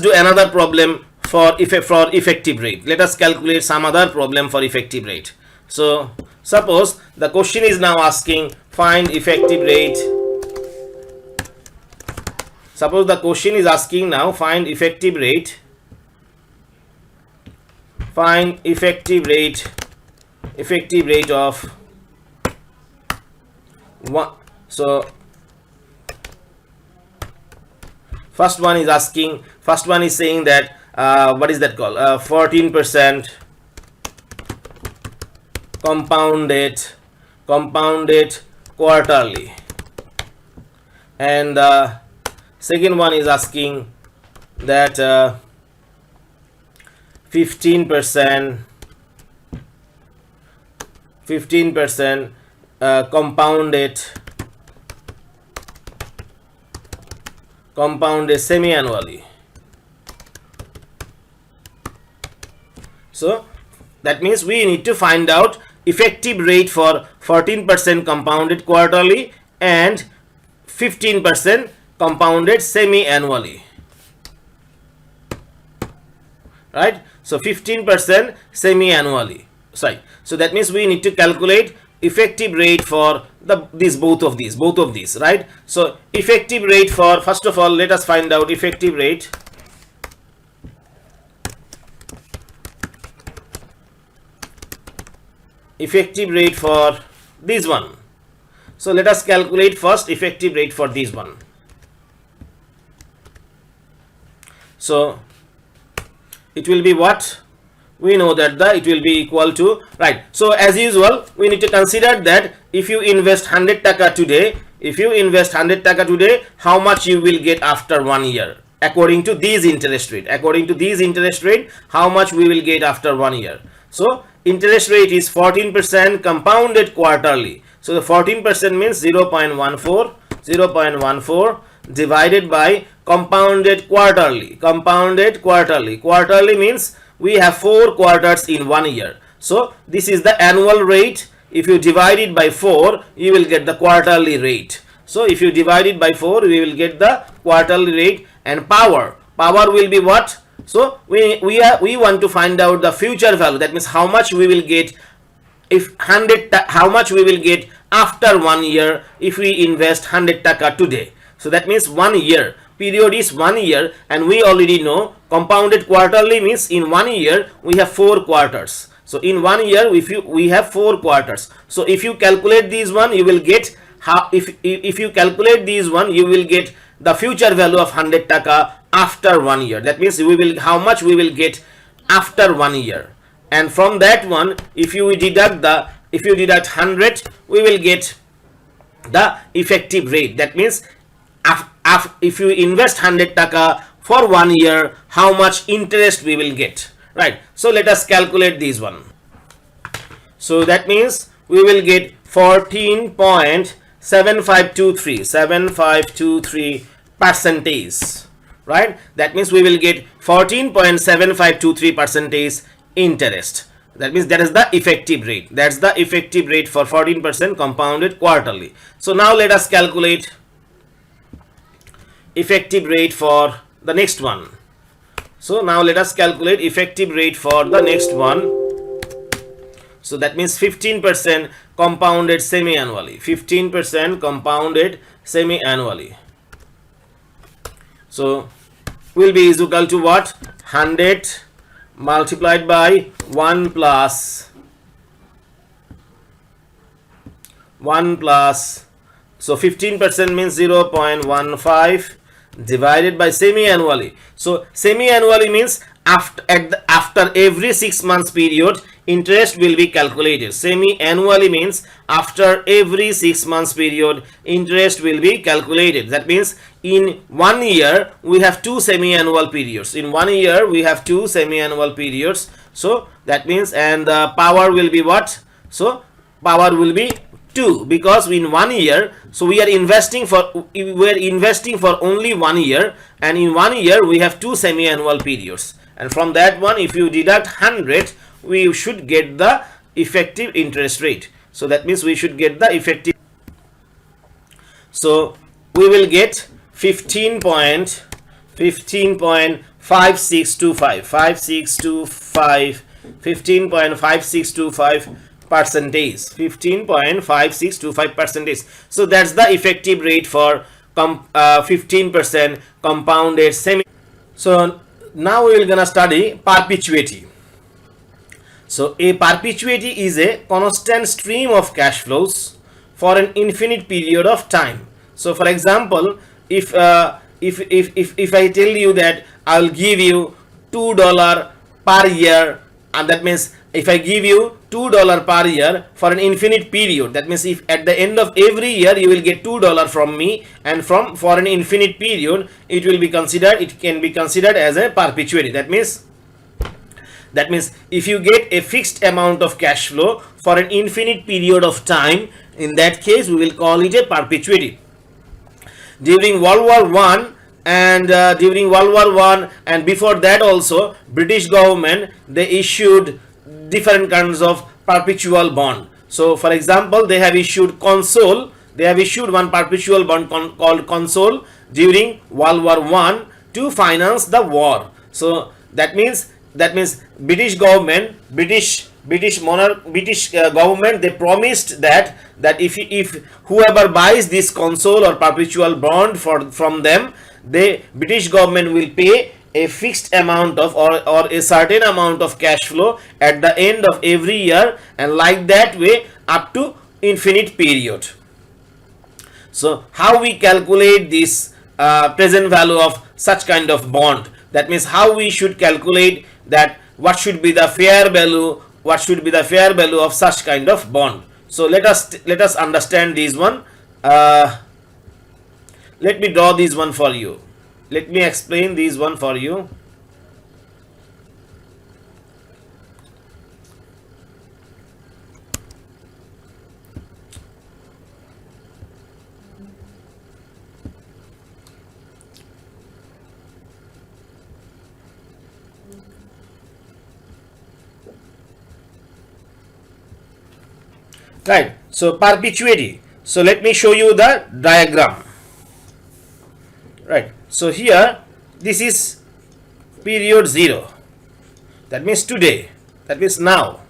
do another problem for effective rate. Let us calculate some other problem for effective rate. So suppose the question is now asking find effective rate. Suppose the question is asking now find effective rate. Find effective rate of one. So first one is saying that what is that called, 14% compounded quarterly, and the second one is asking that 15% compounded semi-annually. So that means we need to find out effective rate for 14% compounded quarterly and 15% compounded semi-annually. Right? So 15% semi-annually. Sorry. So that means we need to calculate effective rate for both of these, right? So effective rate for, first of all, let us find out effective rate. Effective rate for this one. So let us calculate first effective rate for this one. So it will be what? We know that it will be equal to, right? So as usual, we need to consider that if you invest 100 taka today, how much you will get after 1 year according to these interest rate. How much we will get after 1 year? So interest rate is 14% compounded quarterly. So the 14% means 0.14 divided by compounded quarterly. Quarterly means we have 4 quarters in 1 year. So this is the annual rate. If you divide it by 4, you will get the quarterly rate. So if you divide it by 4, we will get the quarterly rate. And power will be what? So we want to find out the future value. That means how much we will get how much we will get after 1 year if we invest 100 taka today. So that means 1 year. Period is 1 year, and we already know compounded quarterly means in 1 year we have 4 quarters. So in 1 year we have 4 quarters. So if you calculate these one, you will get if you calculate these one, you will get the future value of 100 taka after 1 year. That means how much we will get after 1 year. And from that one, if you deduct 100, we will get the effective rate. That means if you invest 100 taka for 1 year, how much interest we will get, right? So let us calculate this one. So that means we will get 14.7523 percentage, right? That means we will get 14.7523 percentage interest. That means that is the effective rate. That's the effective rate for 14% compounded quarterly. So now let us calculate effective rate for the next one. So now let us calculate effective rate for the next one. So that means 15% compounded semi-annually. 15% compounded semi-annually. So will be is equal to what? 100 multiplied by 1 plus so 15% means 0.15 divided by semi-annually. So semi-annually means after every 6 months period interest will be calculated. Semi-annually means after every 6 months period interest will be calculated. That means in 1 year we have 2 semi-annual periods. So that means, and the power will be what? So power will be 2, because in 1 year, so we are investing for only 1 year, and in 1 year we have 2 semi-annual periods, and from that one if you deduct 100, we should get the effective interest rate. So that means we should get the effective, so we will get 15.5625 percentage. 15.5625 percentage. So that's the effective rate for 15% compounded semi. So now we are gonna study perpetuity. So a perpetuity is a constant stream of cash flows for an infinite period of time. So for example, if I tell you that I'll give you $2 per year, and that means if I give you $2 per year for an infinite period, that means if at the end of every year you will get $2 from me, and for an infinite period it can be considered as a perpetuity. That means if you get a fixed amount of cash flow for an infinite period of time, in that case we will call it a perpetuity. During World War I and before that also, British government, they issued different kinds of perpetual bond. So for example, they have issued one perpetual bond called Consol during World War I to finance the war. So that means British government, government, they promised that if whoever buys this Consol or perpetual bond from them, the British government will pay a fixed amount of or a certain amount of cash flow at the end of every year, and like that way up to infinite period. So how we calculate this present value of such kind of bond? That means how we should calculate that what should be the fair value, what should be the fair value of such kind of bond. So let us understand this one. Let me draw this one for you. Let me explain this one for you. Right, so perpetuity. So let me show you the diagram. Right, so here this is period 0, that means today, that means now.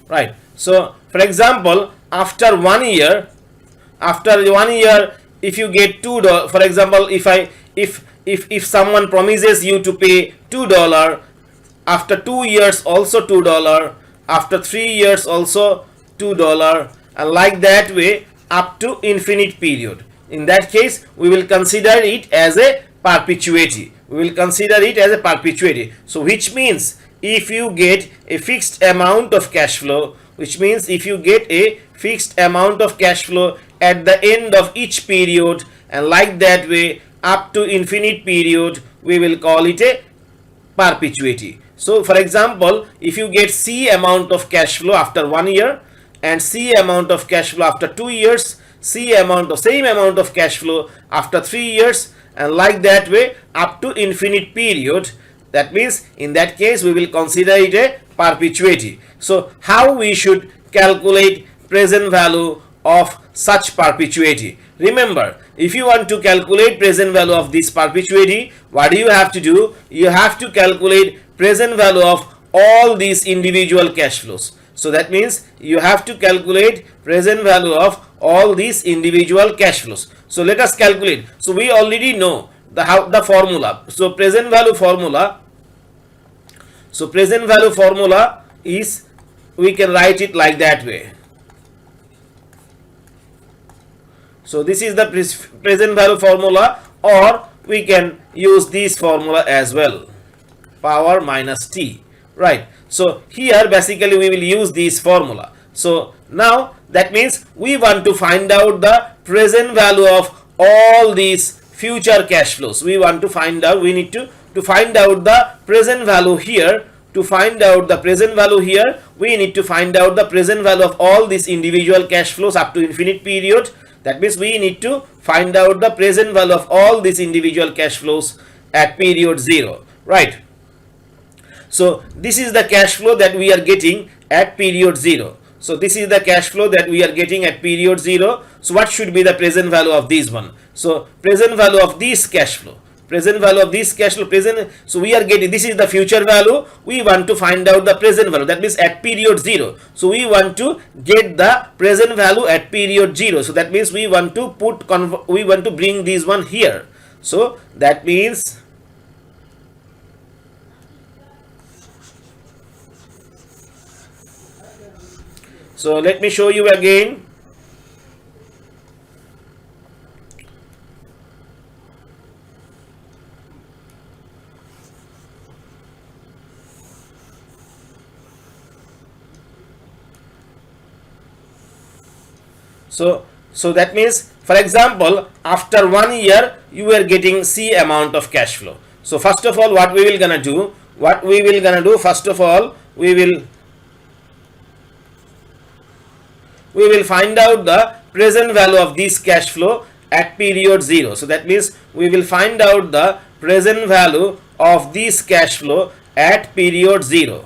Right, so for example, after 1 year, if you get $2, for example, if someone promises you to pay $2, after 2 years also $2, after 3 years also $2, and like that way up to infinite period. In that case, we will consider it as a perpetuity. So which means if you get a fixed amount of cash flow, at the end of each period, and like that way up to infinite period, we will call it a perpetuity. So for example, if you get C amount of cash flow after 1 year, and C amount of cash flow after 2 years, same amount of cash flow after 3 years, and like that way up to infinite period, that means in that case we will consider it a perpetuity. So how we should calculate present value of such perpetuity? Remember, if you want to calculate present value of this perpetuity, what do you have to do? You have to calculate present value of all these individual cash flows. So that means you have to calculate present value of all these individual cash flows. So let us calculate. So we already know the formula. So present value formula is, we can write it like that way. So this is the present value formula, or we can use this formula as well, power minus t. Right, so here basically we will use this formula. So now that means we want to find out the present value of all these future cash flows. We need to find out the present value here. To find out the present value here, we need to find out the present value of all these individual cash flows up to infinite period. That means we need to find out the present value of all these individual cash flows at period 0. Right. So this is the cash flow that we are getting at period 0. So this is the cash flow that we are getting at period 0. So what should be the present value of this one? So present value of this cash flow. So we are getting, this is the future value. We want to find out the present value. That means at period 0. So we want to get the present value at period 0. So that means we want to bring this one here. So that means so let me show you again. So that means, for example, after 1 year you are getting C amount of cash flow. So first of all, what we will gonna do? First of all, we will find out the present value of this cash flow at period 0. So that means we will find out the present value of this cash flow at period 0.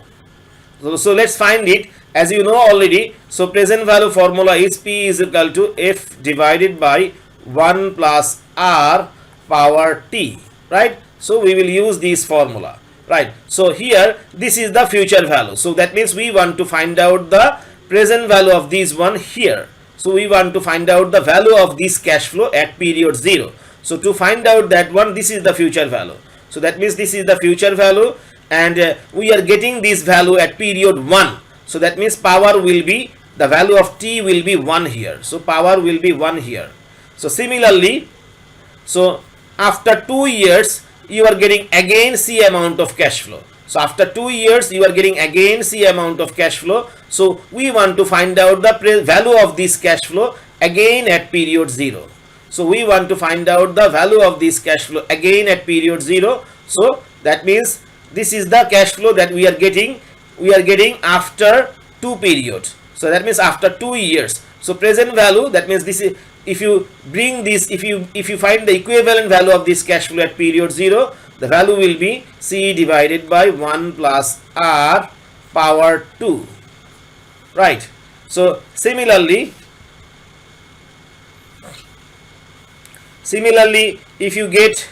So let's find it. As you know already, so present value formula is P is equal to F divided by 1 plus R power T. Right. So we will use this formula. Right. So here this is the future value. So that means we want to find out the present value of this one here. So we want to find out the value of this cash flow at period 0. So to find out that one, this is the future value. So that means this is the future value, and we are getting this value at period 1. So that means power will be, the value of T will be 1 here. So power will be 1 here. So similarly, so after 2 years you are getting again C amount of cash flow. So after 2 years you are getting again C amount of cash flow. So we want to find out the value of this cash flow again at period 0. So we want to find out the value of this cash flow again at period 0. So that means this is the cash flow that we are getting after 2 periods. So that means after 2 years. So present value, that means this is, if you bring this, if you find the equivalent value of this cash flow at period 0, the value will be C divided by 1 plus R power 2, right? So similarly if you get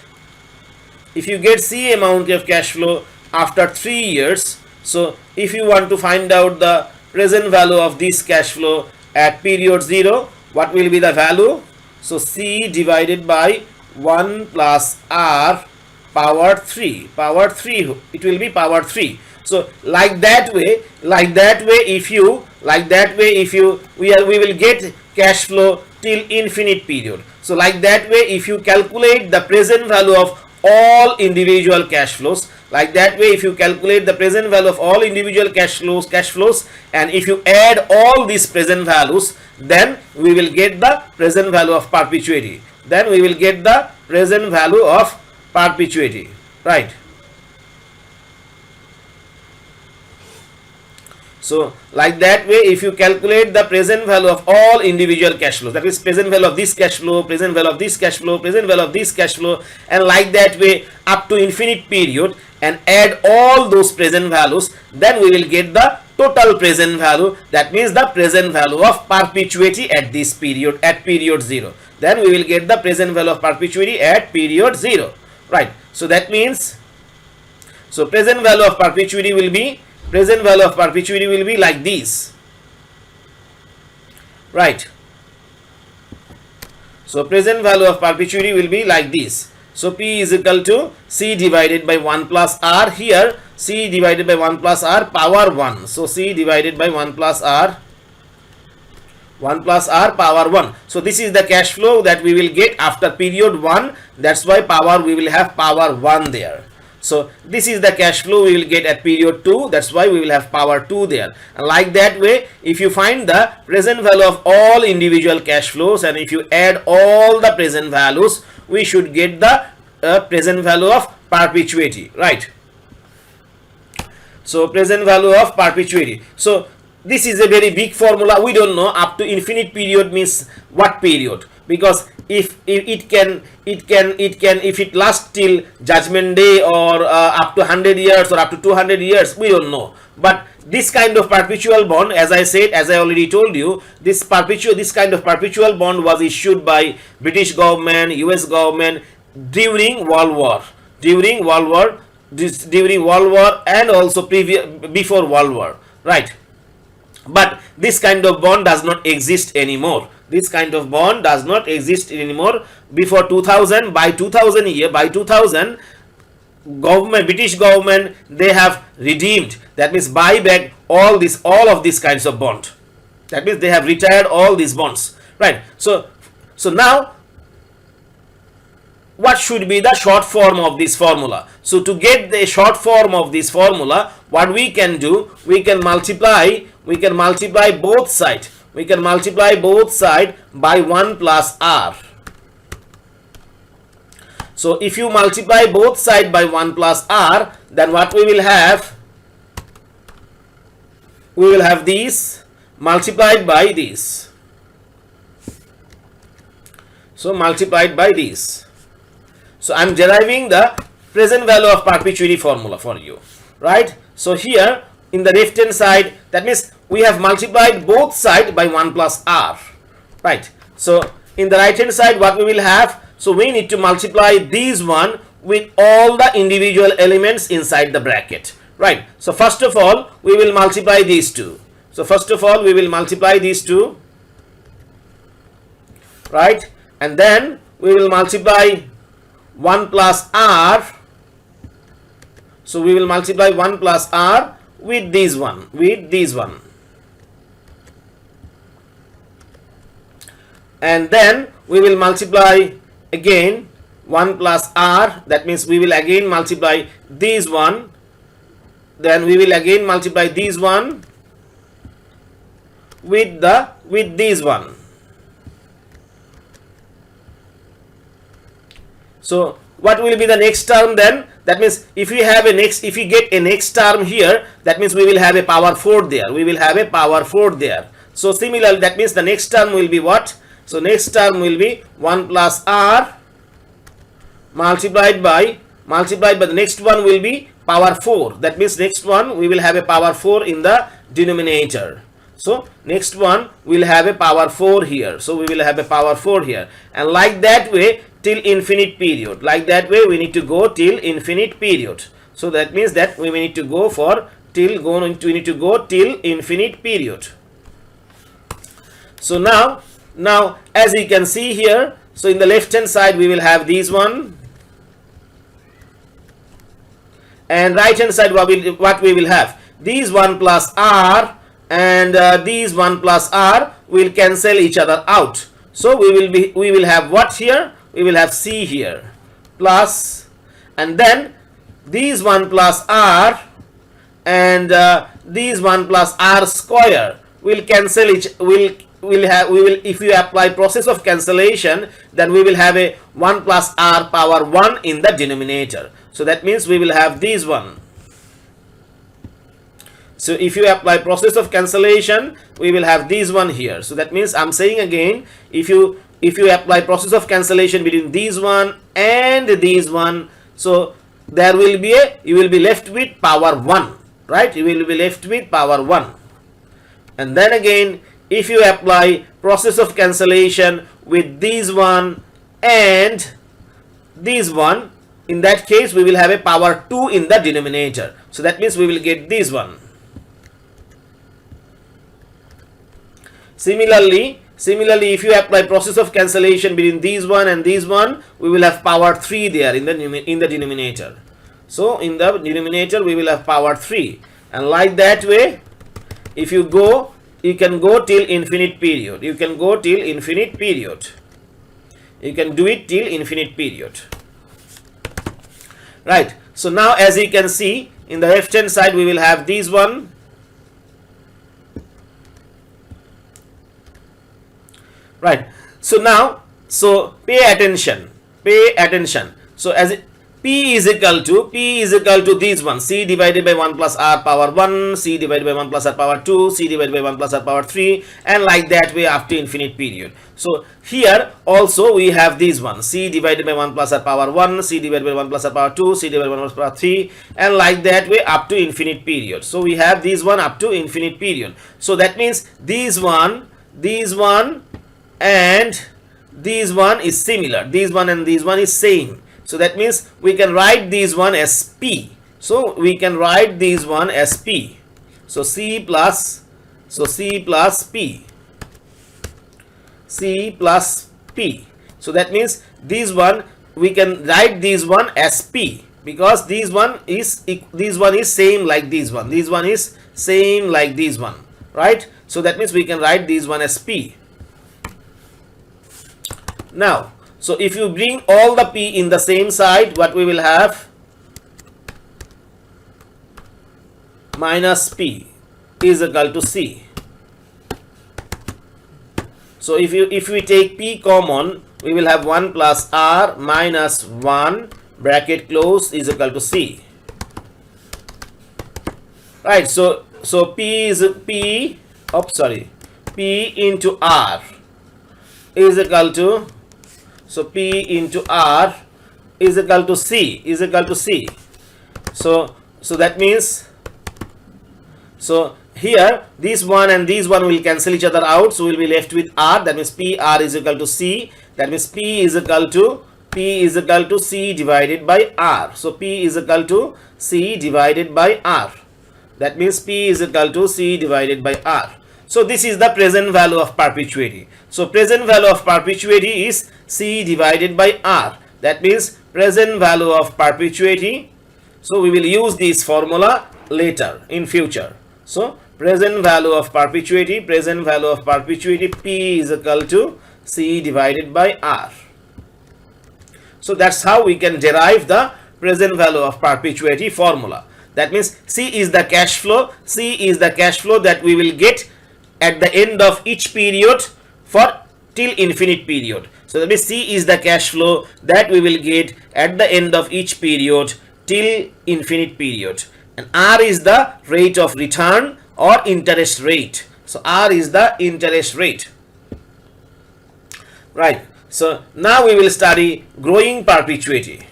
C amount of cash flow after 3 years, so if you want to find out the present value of this cash flow at period 0, what will be the value? So C divided by 1 plus R power 3, it will be power 3. So like that way we will get cash flow till infinite period. So like that way, if you calculate the present value of all individual cash flows, like that way if you calculate the present value of all individual cash flows, and if you add all these present values, then we will get the present value of perpetuity. Right? So like that way, if you calculate the present value of all individual cash flows, that is present value of this cash flow, present value of this cash flow, present value of this cash flow, and like that way up to infinite period, and add all those present values, then we will get the total present value, that means the present value of perpetuity at this period, at period 0. Then we will get the present value of perpetuity at period 0, right? So that means, so present value of perpetuity will be like this, right? So present value of perpetuity will be like this. So P is equal to C divided by 1 plus R. Here C divided by 1 plus R power 1. So C divided by 1 plus R power 1. So this is the cash flow that we will get after period 1. That's why power, we will have power 1 there. So this is the cash flow we will get at period 2. That's why we will have power 2 there. And like that way, if you find the present value of all individual cash flows, and if you add all the present values, we should get the present value of perpetuity, right? So present value of perpetuity. So this is a very big formula. We don't know up to infinite period means what period, because if it lasts till judgment day, or up to 100 years or up to 200 years, we don't know. But this kind of perpetual bond, as I said, as I already told you, this kind of perpetual bond was issued by British government, US government during World War, and also before World War, right? But this kind of bond does not exist anymore. Before 2000, by 2000, British government, they have redeemed, that means buy back all of these kinds of bond. That means they have retired all these bonds, right? So now, what should be the short form of this formula? So to get the short form of this formula, what we can do, we can multiply both sides. By 1 plus R. So if you multiply both sides by 1 plus R, then what we will have? We will have these multiplied by this. So multiplied by this. So I am deriving the present value of perpetuity formula for you, right? So here in the left hand side, that means we have multiplied both sides by 1 plus R, right? So in the right hand side, what we will have? So we need to multiply these one with all the individual elements inside the bracket, right? So first of all, we will multiply these two. Right? And then we will multiply 1 plus R. So we will multiply 1 plus R with this one, and then we will multiply again 1 plus r, that means we will again multiply these one, then we will again multiply these one with this one. So what will be the next term then? That means if we get a next term here, that means we will have a power 4 there. We will have a power 4 there. So similarly, that means the next term will be what? So next term will be 1 plus r multiplied by the next one will be power 4. That means next one we will have a power 4 in the denominator. So next one will have a power 4 here. So we will have a power 4 here, and like that way till infinite period. Like that way we need to go till infinite period. So that means that we need to go till infinite period. So now as you can see here, so in the left hand side we will have these one, and right hand side what we will have, these 1 plus r and these 1 plus r will cancel each other out. So we will have what here? We will have c here plus, and then these 1 plus r and these 1 plus r square will cancel if you apply process of cancellation, then we will have a 1 plus r power 1 in the denominator. So that means we will have these one. So if you apply process of cancellation, we will have these one here. So that means I'm saying again, if you apply process of cancellation between these one and these one, so there will be you will be left with power 1, right? You will be left with power 1. And then again, if you apply process of cancellation with these one and these one, in that case we will have a power 2 in the denominator. So that means we will get this one. Similarly, if you apply process of cancellation between these one and these one, we will have power 3 there in the denominator. So in the denominator we will have power 3, and like that way, if you can go till infinite period. You can go till infinite period. You can do it till infinite period. Right. So now as you can see, in the left hand side we will have these one. Right. So now, so pay attention. So as P is equal to these one, c divided by 1 plus r power 1, c divided by 1 plus r power 2, c divided by 1 plus r power 3, and like that way up to infinite period. So here also we have these one, c divided by 1 plus r power 1, c divided by 1 plus r power 2, c divided by 1 plus r power 3, and like that way up to infinite period. So we have these one up to infinite period. So that means these one and these one is similar. These one and these one is same. So that means we can write these one as P. So we can write these one as P. So C plus P. C plus P. So that means these one we can write these one as P, because these one is same like these one. These one is same like these one, right? So that means we can write these one as P. Now, so if you bring all the P in the same side, what we will have? Minus P is equal to C. So if we take P common, we will have 1 plus R minus 1 bracket close is equal to C. Right. So P into R is equal to, so P into R is equal to C, So that means, so here this one and these one will cancel each other out. So we will be left with R. That means PR is equal to C. That means P is equal to C divided by R. So P is equal to C divided by R. That means P is equal to C divided by R. So this is the present value of perpetuity. So present value of perpetuity is C divided by R. That means present value of perpetuity. So we will use this formula later in future. So present value of perpetuity P is equal to C divided by R. So that's how we can derive the present value of perpetuity formula. That means C is the cash flow. C is the cash flow that we will get at the end of each period for till infinite period. So that means C is the cash flow that we will get at the end of each period till infinite period. And R is the rate of return or interest rate. So R is the interest rate. Right. So now we will study growing perpetuity.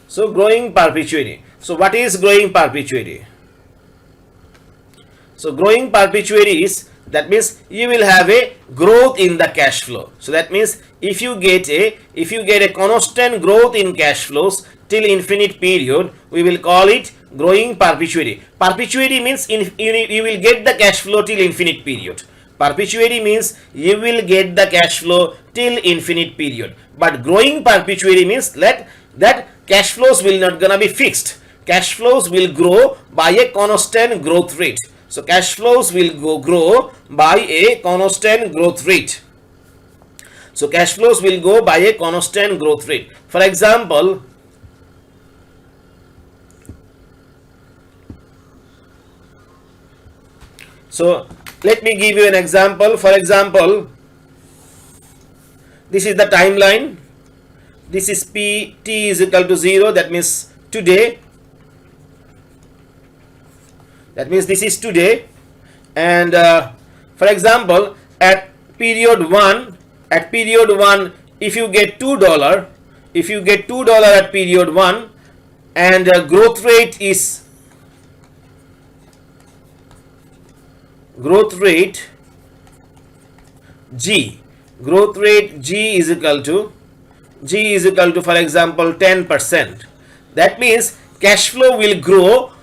So growing perpetuity. So what is growing perpetuity? So growing perpetuity is, that means you will have a growth in the cash flow. So that means if you get a constant growth in cash flows till infinite period, we will call it growing perpetuity. Perpetuity means you will get the cash flow till infinite period. Perpetuity means you will get the cash flow till infinite period. But growing perpetuity means that cash flows will not gonna be fixed. Cash flows will grow by a constant growth rate. So cash flows will grow by a constant growth rate. So cash flows will go by a constant growth rate. For example, so let me give you an example. For example, this is the timeline. This is P, T is equal to 0. That means today. That means this is today. And for example, at period 1, if you get $2, at period 1, and growth rate is G. Growth rate G is equal to for example 10%. That means cash flow will grow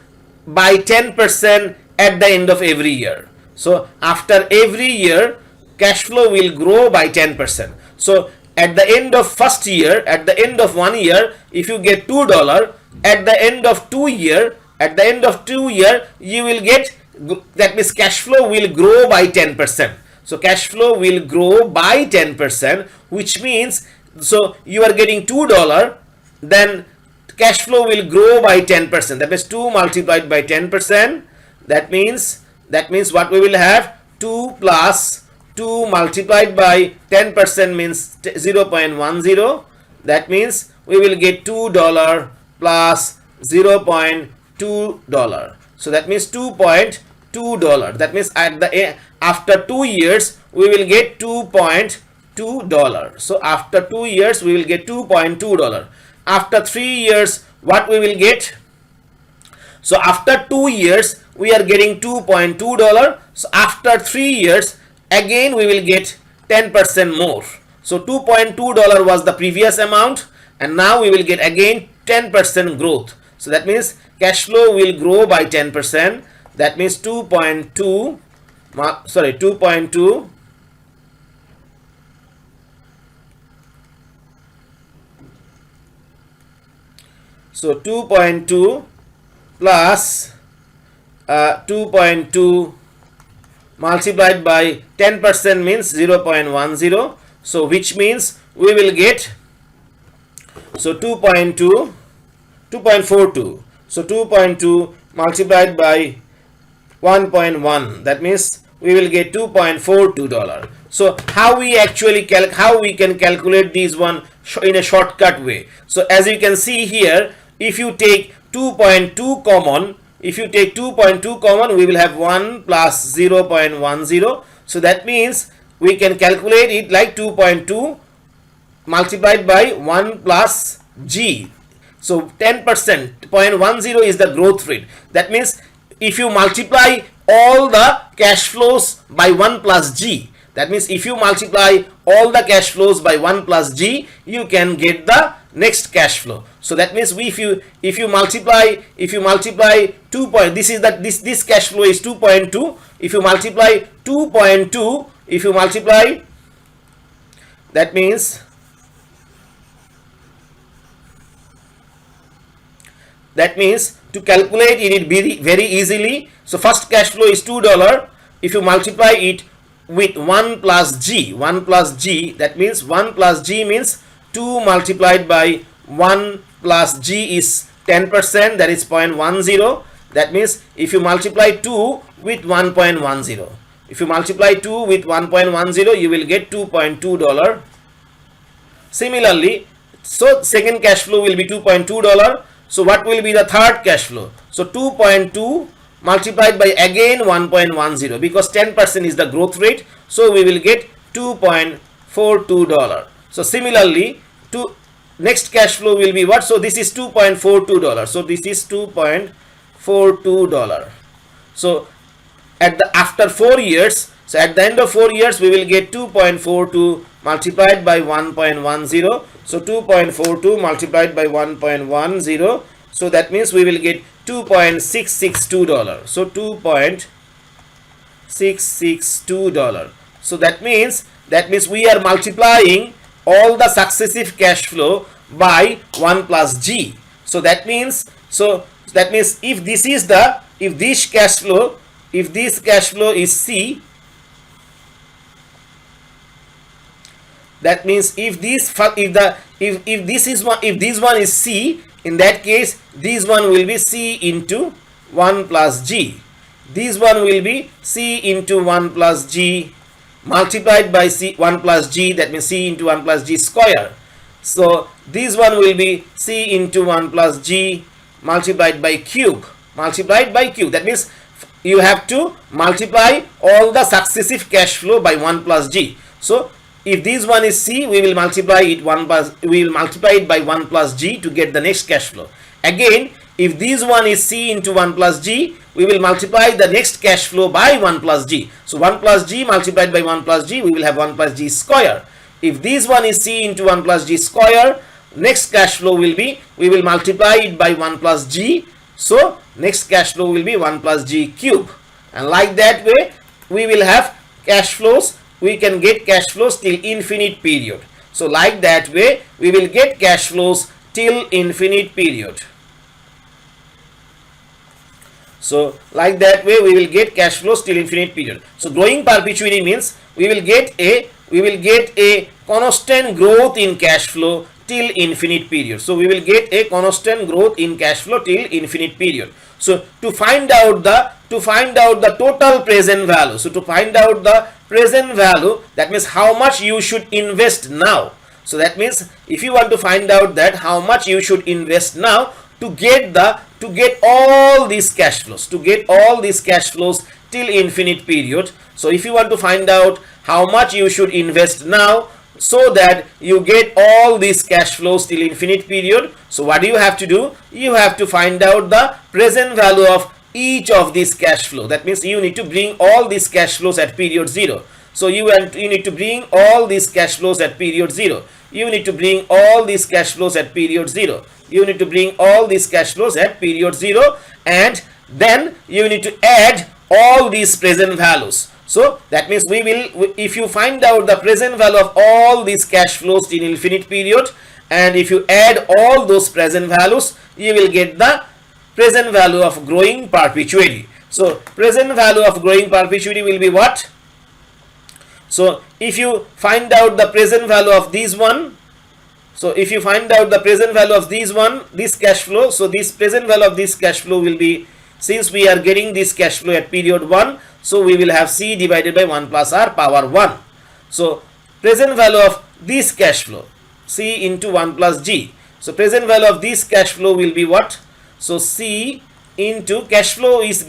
by 10% at the end of every year. So after every year, cash flow will grow by 10%. So at the end of first year, at the end of 1 year, if you get $2, at the end of 2 year, you will get, that means cash flow will grow by 10%. So cash flow will grow by 10%, which means, so you are getting $2, then cash flow will grow by 10%. That means 2 multiplied by 10%. That means what we will have, 2 plus 2 multiplied by 10% means 0.10. That means we will get $2 plus $0.2. So that means $2.2. That means after 2 years we will get $2.2. So after 2 years we will get $2.2. After 3 years, what we will get? So after 2 years we are getting $2.2. So after 3 years again we will get 10% more. So $2.2 was the previous amount, and now we will get again 10% growth. So that means cash flow will grow by 10%. That means 2.2. So 2.2 plus 2.2 multiplied by 10% means 0.10. So which means we will get, so 2.42. So 2.2 multiplied by 1.1, that means we will get $2.42. So how we can calculate these one in a shortcut way? So as you can see here, if you take 2.2 common, we will have 1 plus 0.10. So that means we can calculate it like 2.2 multiplied by 1 plus G. So 10%, 0.10 is the growth rate. That means if you multiply all the cash flows by 1 plus G, that means if you multiply all the cash flows by 1 plus G, you can get the next cash flow. So that means if you multiply 2 point, this cash flow is 2.2. If you multiply 2.2, that means to calculate it very easily. So first cash flow is $2, if you multiply it with 1 plus g, 1 plus g, that means 1 plus g means 2 multiplied by 1 plus g is 10%, that is 0.10. That means if you multiply 2 with 1.10, if you multiply 2 with 1.10, you will get $2.2. Similarly, so second cash flow will be $2.2. So what will be the third cash flow? So 2.2 multiplied by again 1.10, because 10% is the growth rate. So we will get $2.42. So similarly, next cash flow will be what? So this is $2.42. So this is $2.42. So after 4 years, so at the end of 4 years, we will get 2.42 multiplied by 1.10. So 2.42 multiplied by 1.10. So that means we will get $2.662. So $2.662. So that means we are multiplying all the successive cash flow by 1 plus g. So that means if this cash flow is c, that means if this one is c, in that case this one will be c into 1 plus g. This one will be c into 1 plus g multiplied by 1 plus g, that means c into 1 plus g square. So this one will be c into 1 plus g multiplied by cube. That means you have to multiply all the successive cash flow by 1 plus g. So if this one is c, we will multiply it by 1 plus g to get the next cash flow. Again, if this one is c into 1 plus g, we will multiply the next cash flow by 1 plus g. So 1 plus g multiplied by 1 plus g, we will have 1 plus g square. If this one is c into 1 plus g square, next cash flow will be, we will multiply it by 1 plus g. So next cash flow will be 1 plus g cube. And like that way, we will have cash flows. We can get cash flows till infinite period. So like that way, we will get cash flows till infinite period. So like that way, we will get cash flows till infinite period. So growing perpetuity means we will get a constant growth in cash flow till infinite period. So we will get a constant growth in cash flow till infinite period. So to find out the total present value. So to find out the present value, that means how much you should invest now. So that means if you want to find out that how much you should invest now to get all these cash flows, till infinite period. So if you want to find out how much you should invest now so that you get all these cash flows till infinite period, so what do you have to do? You have to find out the present value of each of these cash flow. That means you need to bring all these cash flows at period 0. So you need to bring all these cash flows at period 0. You need to bring all these cash flows at period 0. You need to bring all these cash flows at period 0, and then you need to add all these present values. So that means if you find out the present value of all these cash flows in infinite period, and if you add all those present values, you will get the present value of growing perpetuity. So present value of growing perpetuity will be what? So if you find out the present value of this one, this cash flow, so this present value of this cash flow will be, since we are getting this cash flow at period 1, so we will have c divided by 1 plus r power 1. So present value of this cash flow, c into 1 plus g. So present value of this cash flow will be what? So c into cash flow is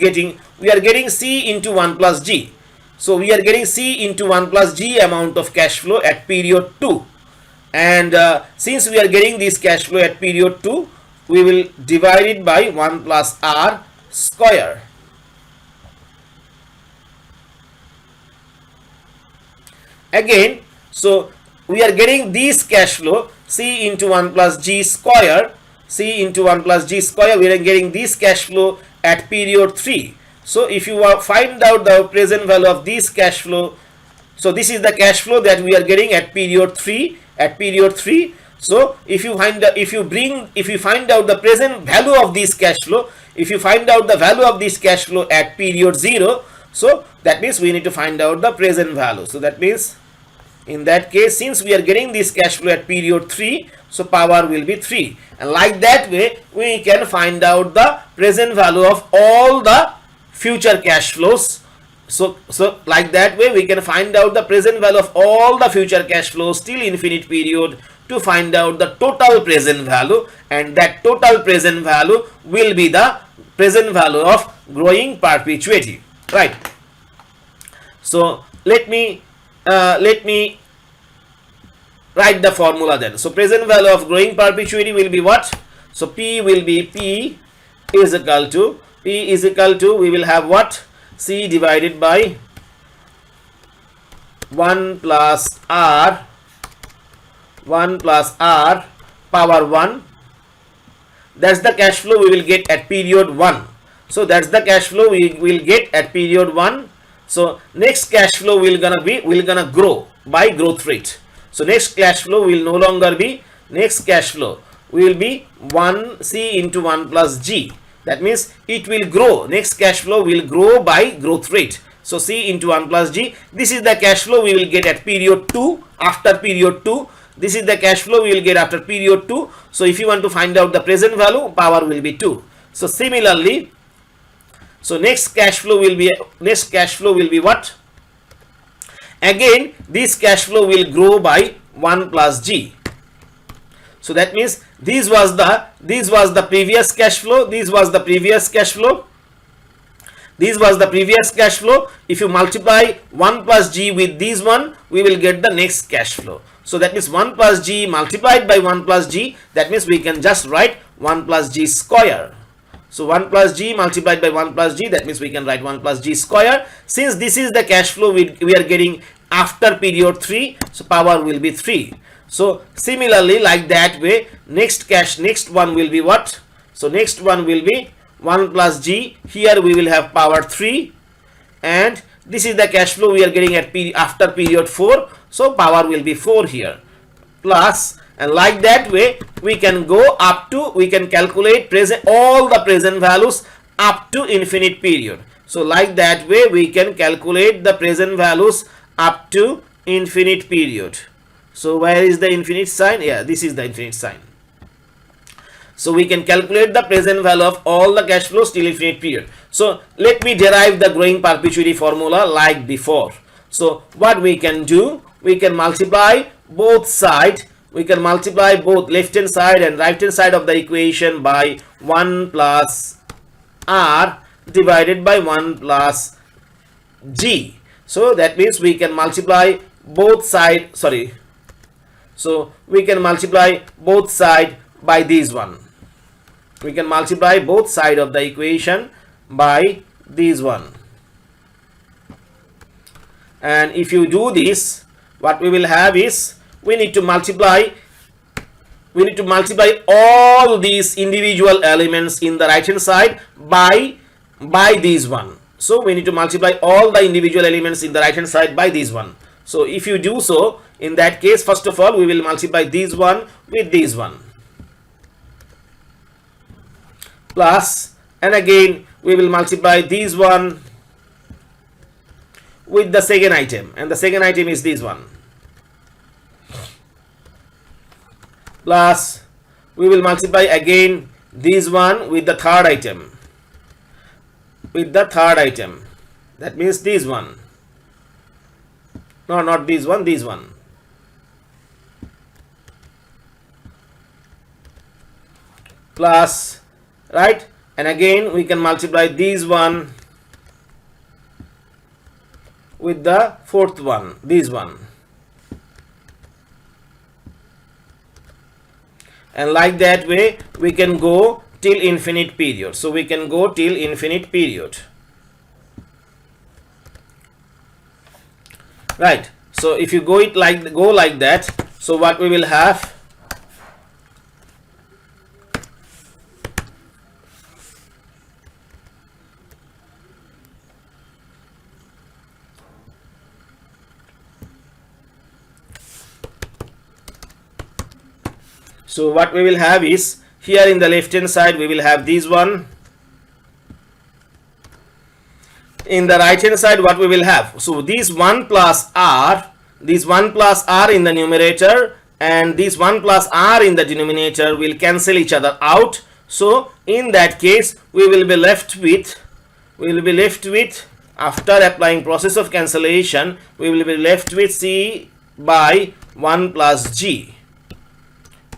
we are getting c into 1 plus g. So we are getting c into 1 plus g amount of cash flow at period 2. And since we are getting this cash flow at period 2, we will divide it by 1 plus r square. Again, so we are getting this cash flow c into 1 plus g square. C into 1 plus g square, we are getting this cash flow at period 3. So if you find out the present value of this cash flow, so this is the cash flow that we are getting at period 3. So if you find out the present value of this cash flow, if you find out the value of this cash flow at period 0, So that means we need to find out the present value. So that means in that case, since we are getting this cash flow at period 3, so power will be 3, and like that way we can find out the present value of all the future cash flows. So like that way we can find out the present value of all the future cash flows till infinite period to find out the total present value, and that total present value will be the present value of growing perpetuity, right? So let me write the formula then. So present value of growing perpetuity will be what? So P will be P is equal to we will have what? C divided by 1 plus R power 1. That's the cash flow we will get at period 1. So that's the cash flow we will get at period 1. So next cash flow will gonna grow by growth rate. So next cash flow will no longer be next cash flow will be 1 C into 1 plus G. That means it will grow. Next cash flow will grow by growth rate. So C into 1 plus G. This is the cash flow we will get at period 2. After period 2, this is the cash flow we will get after period 2. So if you want to find out the present value, power will be 2. So similarly, so next cash flow will be what? Again, this cash flow will grow by 1 plus G. So that means this was the previous cash flow. This was the previous cash flow. This was the previous cash flow. If you multiply 1 plus G with this one, we will get the next cash flow. So that means 1 plus G multiplied by 1 plus G. That means we can just write 1 plus G square. So 1 plus G multiplied by 1 plus G, that means we can write 1 plus G square. Since this is the cash flow we are getting after period 3, so power will be 3. So similarly, like that way, next one will be what? So next one will be 1 plus G. Here we will have power 3, and this is the cash flow we are getting at after period 4. So power will be 4 here, plus, and like that way we can go up to, we can calculate all the present values up to infinite period. So like that way we can calculate the present values up to infinite period. So where is the infinite sign? Yeah, this is the infinite sign. So we can calculate the present value of all the cash flows till infinite period. So let me derive the growing perpetuity formula like before. So what we can do, we can multiply both sides. We can multiply both left hand side and right hand side of the equation by 1 plus R divided by 1 plus G. So that means we can multiply both sides, so we can multiply both sides by this one. We can multiply both sides of the equation by this one. And if you do this, what we will have is, we need to multiply all these individual elements in the right hand side by this one. So we need to multiply all the individual elements in the right hand side by this one. So if you do so, in that case, first of all we will multiply this one with this one, plus, and again we will multiply this one with the second item, and the second item is this one, plus we will multiply again this one with the third item, that means this one, no, not this one, this one, plus, right, and again we can multiply this one with the fourth one, this one, and like that way we can go till infinite period. So we can go till infinite period, right? So if you go like that, so what we will have, so what we will have is, here in the left hand side we will have this one, in the right hand side what we will have, so these 1 plus r, these 1 plus r in the numerator and these 1 plus r in the denominator will cancel each other out. So in that case we will be left with after applying process of cancellation, we will be left with c by 1 plus g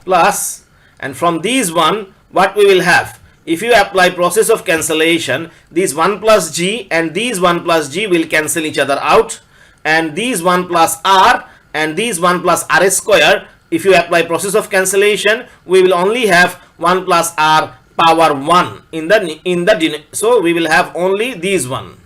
plus, and from these one what we will have, if you apply process of cancellation, these 1 plus g and these 1 plus g will cancel each other out, and these 1 plus r and these 1 plus r square, if you apply process of cancellation, we will only have 1 plus r power 1 in the so we will have only these one.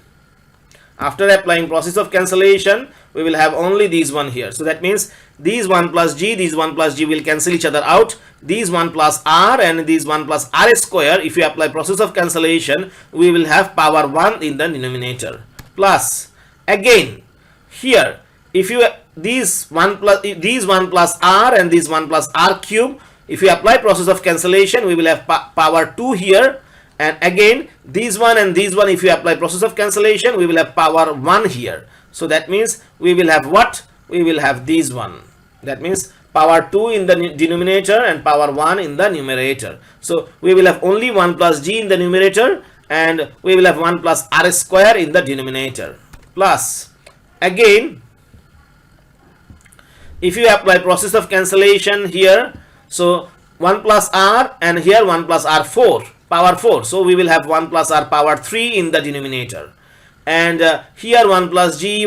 After applying process of cancellation, we will have only these one here. So that means these 1 plus g, these 1 plus g will cancel each other out. These 1 plus r and these 1 plus r square, if you apply process of cancellation, we will have power 1 in the denominator. Plus, again, here, if you these 1 plus r and these 1 plus r cube, if you apply process of cancellation, we will have power 2 here. And again, these one and these one, if you apply process of cancellation, we will have power 1 here. So that means we will have what? We will have these one. That means power 2 in the denominator and power 1 in the numerator. So we will have only 1 plus g in the numerator and we will have 1 plus r square in the denominator. Plus, again, if you apply process of cancellation here, so 1 plus r and here 1 plus r 4, power 4. So we will have 1 plus r power 3 in the denominator. And here 1 plus g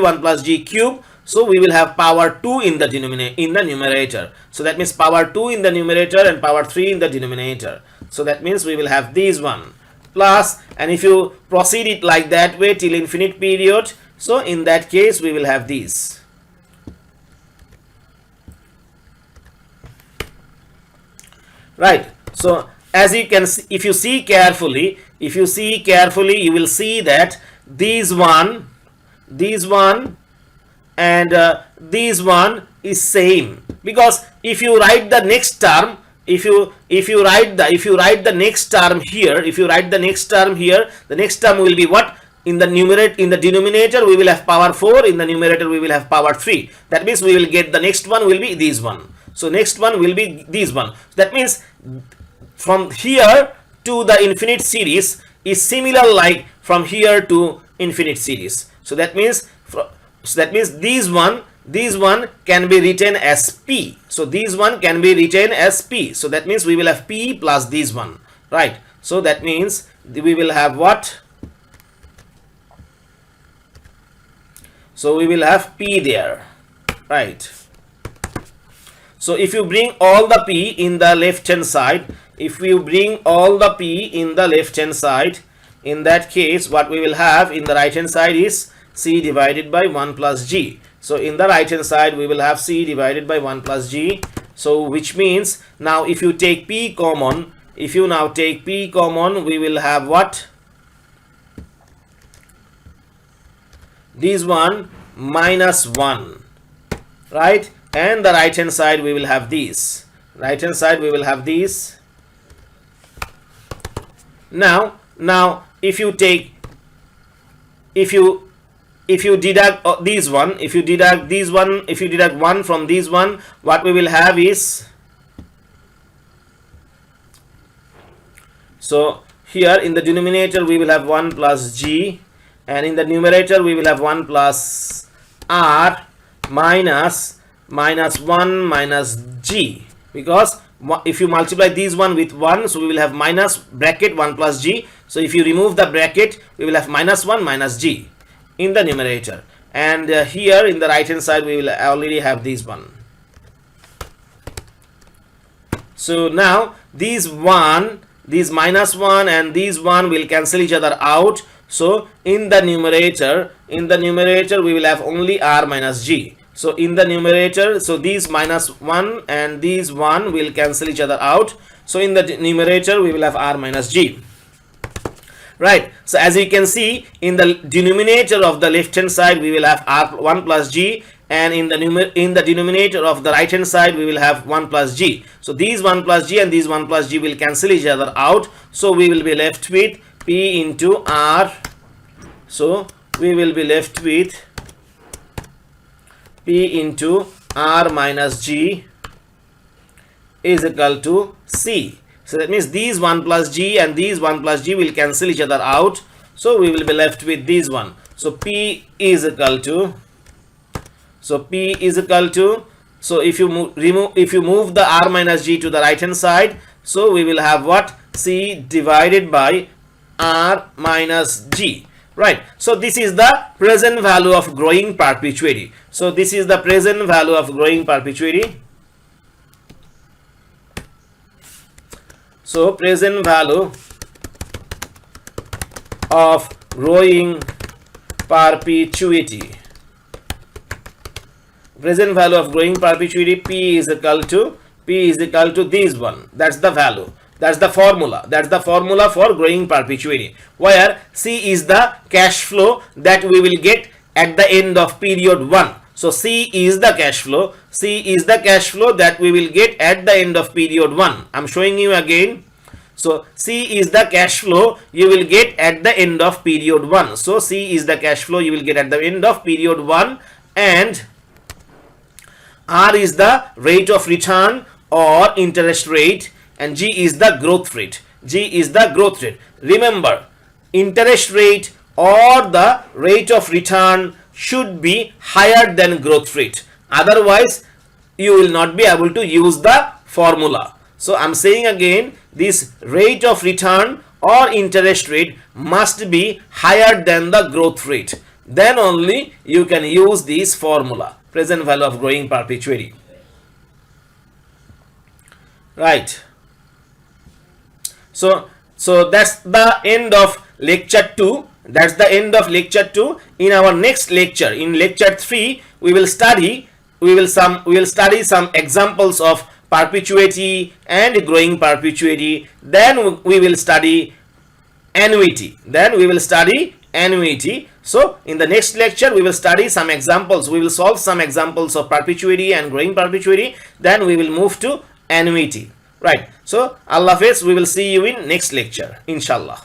cube. So we will have power 2 in the numerator. So that means power 2 in the numerator and power 3 in the denominator. So that means we will have these one. Plus, and if you proceed it like that way till infinite period, so in that case we will have these. Right. So as you can see, if you see carefully, you will see that these one and these one is same, because if you write the next term, if you write the next term here, the next term will be what? In the denominator we will have power 4, in the numerator we will have power 3. That means we will get the next one will be these one. So next one will be these one. That means from here to the infinite series is similar like from here to infinite series. So that means these one can be written as p. So these one can be written as p. So that means we will have p plus these one, right? So that means we will have what? So we will have p there, right? So if you bring all the p in the left hand side, in that case what we will have in the right hand side is c divided by 1 plus g. So in the right hand side we will have c divided by 1 plus g. So which means now if you take p common, we will have what? This one minus 1, right? And the right hand side we will have these. Now if you deduct these one, if you deduct 1 from these one, what we will have is, so here in the denominator we will have 1 plus g, and in the numerator we will have 1 plus r minus 1 minus g, because if you multiply these one with 1, so we will have minus bracket 1 plus g. So if you remove the bracket, we will have minus 1 minus g in the numerator, and here in the right hand side we will already have these one. So now these minus 1 and these 1 will cancel each other out. So in the numerator we will have only r minus g. So in the numerator, so these minus 1 and these 1 will cancel each other out. So in the numerator we will have r minus g, right? So as you can see, in the denominator of the left hand side we will have r1 plus g, and in the denominator of the right hand side we will have 1 plus g. So these 1 plus g and these 1 plus g will cancel each other out. So we will be left with p into r. So we will be left with P into R minus G is equal to C. So that means these 1 plus G and these 1 plus G will cancel each other out. So we will be left with this one. So P is equal to, so if you move the R minus G to the right hand side, so we will have what? C divided by R minus G. Right. So this is the present value of growing perpetuity. So this is the present value of growing perpetuity. So present value of growing perpetuity. Present value of growing perpetuity, P is equal to this one. That's the value. That's the formula. That's the formula for growing perpetuity, where C is the cash flow that we will get at the end of period 1. So C is the cash flow. C is the cash flow that we will get at the end of period 1. I'm showing you again. So C is the cash flow you will get at the end of period 1. So C is the cash flow you will get at the end of period 1, and R is the rate of return or interest rate, and G is the growth rate. G is the growth rate. Remember, interest rate or the rate of return should be higher than growth rate. Otherwise, you will not be able to use the formula. So I'm saying again, this rate of return or interest rate must be higher than the growth rate. Then only you can use this formula, present value of growing perpetuity. Right. So that's the end of lecture 2. That's the end of lecture 2. In our next lecture, in lecture 3, we will study some examples of perpetuity and growing perpetuity. Then we will study annuity. So in the next lecture, we will study some examples. We will solve some examples of perpetuity and growing perpetuity. Then we will move to annuity. Right. So Allah Hafiz, we will see you in next lecture, inshallah.